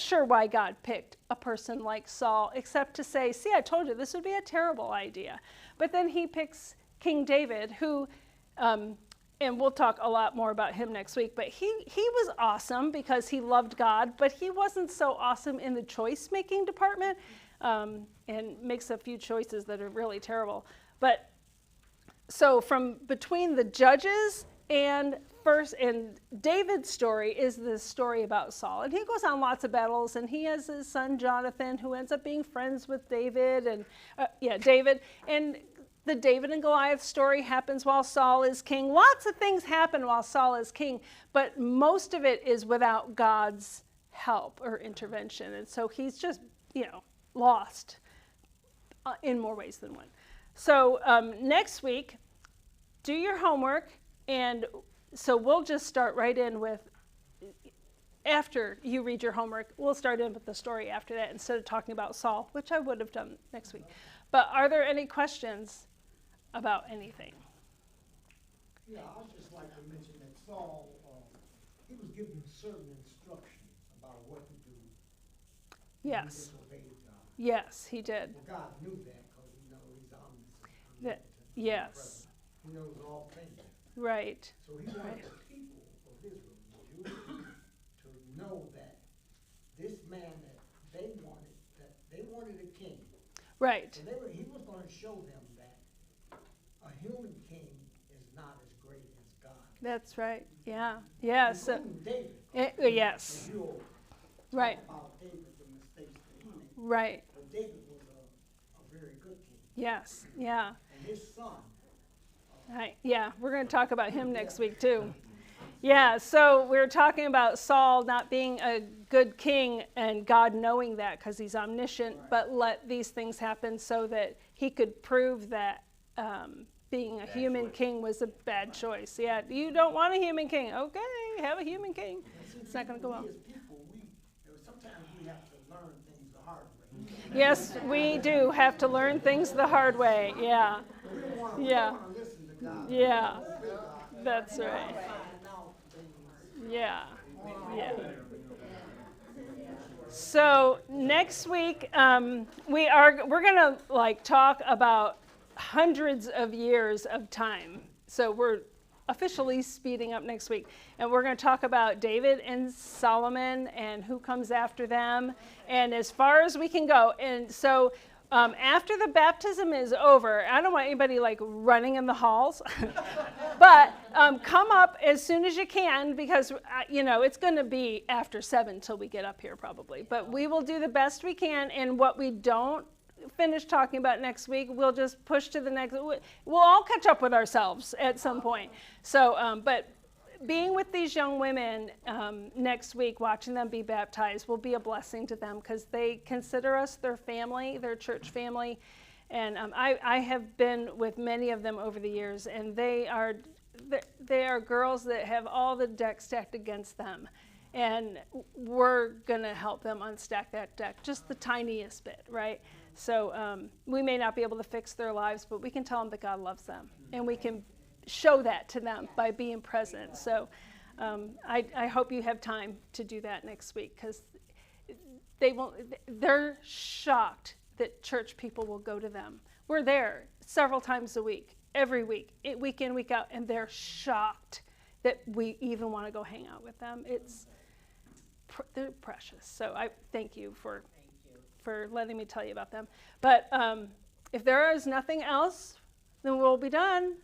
sure why God picked a person like Saul, except to say, see, I told you this would be a terrible idea. But then he picks King David, who, and we'll talk a lot more about him next week, but he was awesome because he loved God, but he wasn't so awesome in the choice-making department, and makes a few choices that are really terrible. But so from between the judges and David's story is this story about Saul. And he goes on lots of battles, and he has his son Jonathan, who ends up being friends with David. And David. And the David and Goliath story happens while Saul is king. Lots of things happen while Saul is king, but most of it is without God's help or intervention. And so he's just, lost in more ways than one. So next week, do your homework, and so we'll just start right in with, after you read your homework, we'll start in with the story after that instead of talking about Saul, which I would have done next week. But are there any questions about anything? Yeah, I would just like to mention that Saul, he was given certain instructions about what to do. Yes. He disobeyed God. Yes, he did. Well, God knew that because he's omniscient. Yes. He knows all things. Right. So he wanted the people of Israel, the Jews, to know that this man that they wanted a king. Right. And he was going to show them that a human king is not as great as God. That's right. Yeah. Yeah. So, David. Yes. Right. About David, the mistakes that he made. Right. But David was a very good king. Yes. Yeah. And his son. Yeah, we're going to talk about him next week too. Yeah, so we're talking about Saul not being a good king and God knowing that because he's omniscient, but let these things happen so that he could prove that being a human king was a bad choice. Yeah, you don't want a human king. Okay, have a human king. It's not going to go well. We as people, sometimes we have to learn things the hard way. Yes, we do have to learn things the hard way. Yeah, We don't want to listen to God. yeah, Obey God. that's right. Find out things. Yeah, yeah. So next week we're gonna like talk about hundreds of years of time. So we're officially speeding up next week, and we're going to talk about David and Solomon and who comes after them, and as far as we can go. And so after the baptism is over, I don't want anybody like running in the halls, but come up as soon as you can, because it's going to be after 7 till we get up here probably. But we will do the best we can, and what we don't finish talking about next week, we'll just push to the next. We'll all catch up with ourselves at some point. So, but being with these young women next week, watching them be baptized, will be a blessing to them because they consider us their family, their church family. And I have been with many of them over the years, and they are girls that have all the deck stacked against them. And we're going to help them unstack that deck, just the tiniest bit, right? So we may not be able to fix their lives, but we can tell them that God loves them. And we can show that to them by being present. I hope you have time to do that next week, because they're shocked that church people will go to them. We're there several times a week, every week, week in, week out, and they're shocked that we even want to go hang out with them. They're precious. So I thank you for letting me tell you about them. But if there is nothing else, then we'll be done. Okay.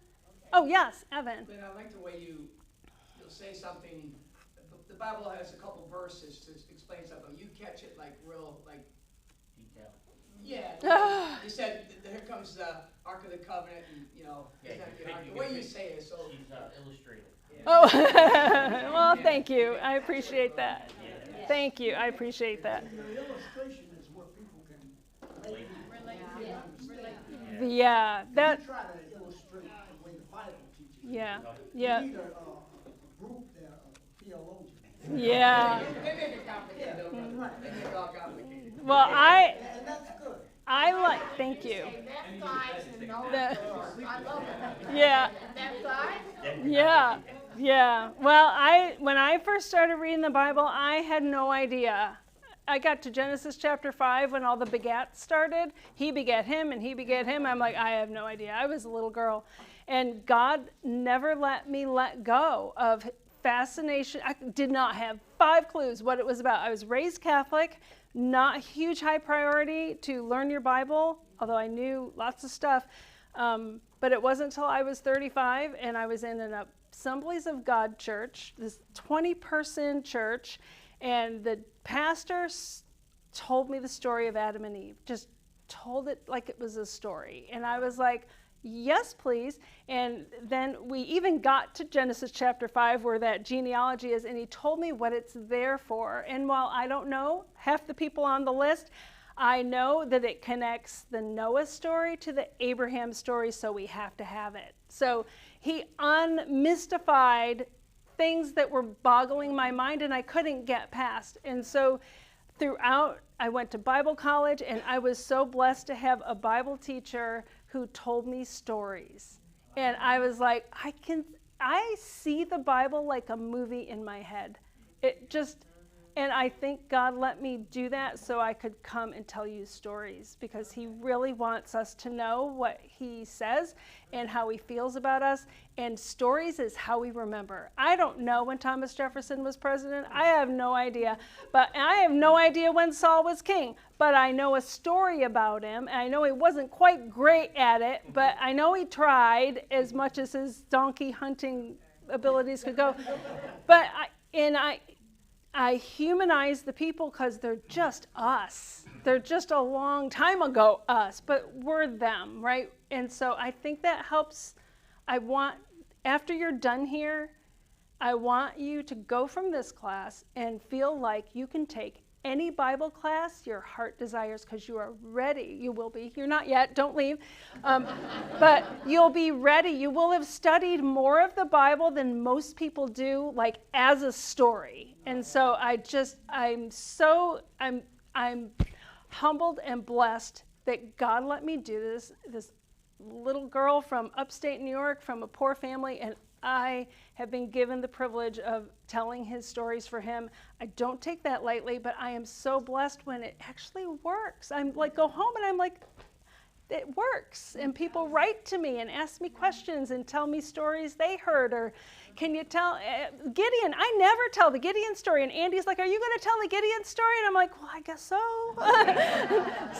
Oh, yes, Evan. Lynn, I like the way you'll say something. The Bible has a couple verses to explain something. You catch it like real, like detail. Yeah. You said, here comes the Ark of the Covenant, and the way you say it. So she's illustrated. Yeah. Oh, well, thank you. I appreciate that. Yeah. Thank you. I appreciate that. The illustration is what people can relate. Yeah, that. You try to illustrate the way the Bible teaches. Yeah, You yeah, need a group that theologians. yeah. They make it complicated, though, brother. They make it all complicated. Well, And that's good. I like. Thank you. That side and no The- I love it. Yeah. That side? Yeah, yeah. Well, when I first started reading the Bible, I had no idea. I got to Genesis chapter 5 when all the begats started. He begat him and he begat him. I'm like, I have no idea. I was a little girl. And God never let me let go of fascination. I did not have 5 clues what it was about. I was raised Catholic, not a huge high priority to learn your Bible, although I knew lots of stuff. But it wasn't until I was 35 and I was in an Assemblies of God church, this 20-person church, and the pastor told me the story of Adam and Eve, just told it like it was a story. And I was like, yes, please. And then we even got to Genesis chapter 5 where that genealogy is, and he told me what it's there for. And while I don't know half the people on the list, I know that it connects the Noah story to the Abraham story, so we have to have it. So he unmystified things that were boggling my mind and I couldn't get past. And so throughout, I went to Bible college, and I was so blessed to have a Bible teacher who told me stories. And I was like, I see the Bible like a movie in my head. And I think God let me do that so I could come and tell you stories, because he really wants us to know what he says and how he feels about us. And stories is how we remember. I don't know when Thomas Jefferson was president. I have no idea. But I have no idea when Saul was king. But I know a story about him. And I know he wasn't quite great at it, but I know he tried as much as his donkey hunting abilities could go. But I humanize the people because they're just us. They're just a long time ago us, but we're them, right? And so I think that helps. After you're done here, I want you to go from this class and feel like you can take any Bible class your heart desires because you are ready. You will be. You're not yet. Don't leave. But you'll be ready. You will have studied more of the Bible than most people do, like as a story. And so I'm humbled and blessed that God let me do this. This little girl from upstate New York, from a poor family, and I have been given the privilege of telling his stories for him. I don't take that lightly, but I am so blessed when it actually works. I'm like, go home and I'm like, it works. And people write to me and ask me questions and tell me stories they heard. Or can you tell Gideon? I never tell the Gideon story. And Andy's like, are you going to tell the Gideon story? And I'm like, well, I guess so.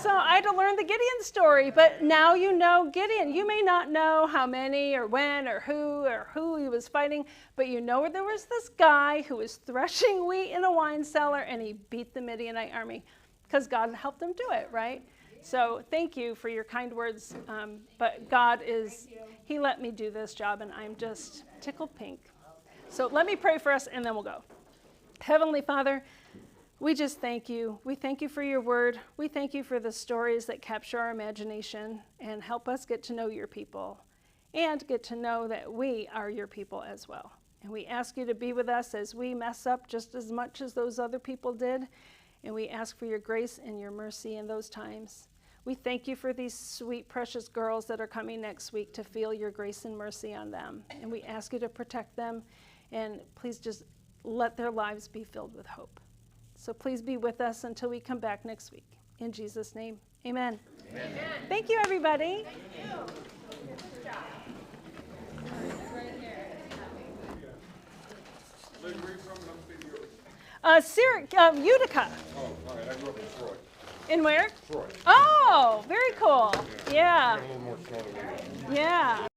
So I had to learn the Gideon story. But now you know Gideon. You may not know how many or when or who he was fighting, but you know there was this guy who was threshing wheat in a wine cellar and he beat the Midianite army because God helped him do it, right? So thank you for your kind words, but God he let me do this job, and I'm just tickled pink. So let me pray for us, and then we'll go. Heavenly Father, we just thank you. We thank you for your word. We thank you for the stories that capture our imagination and help us get to know your people and get to know that we are your people as well. And we ask you to be with us as we mess up just as much as those other people did, and we ask for your grace and your mercy in those times. We thank you for these sweet, precious girls that are coming next week to feel your grace and mercy on them. And we ask you to protect them, and please just let their lives be filled with hope. So please be with us until we come back next week. In Jesus' name, amen. Amen. Thank you, everybody. Thank you. Good job. Liz, where you from in upstate New York? Utica. Oh, all right, I grew up in Troy. In where? Troy. Oh, very cool. Yeah. A little more snow than we got. Yeah.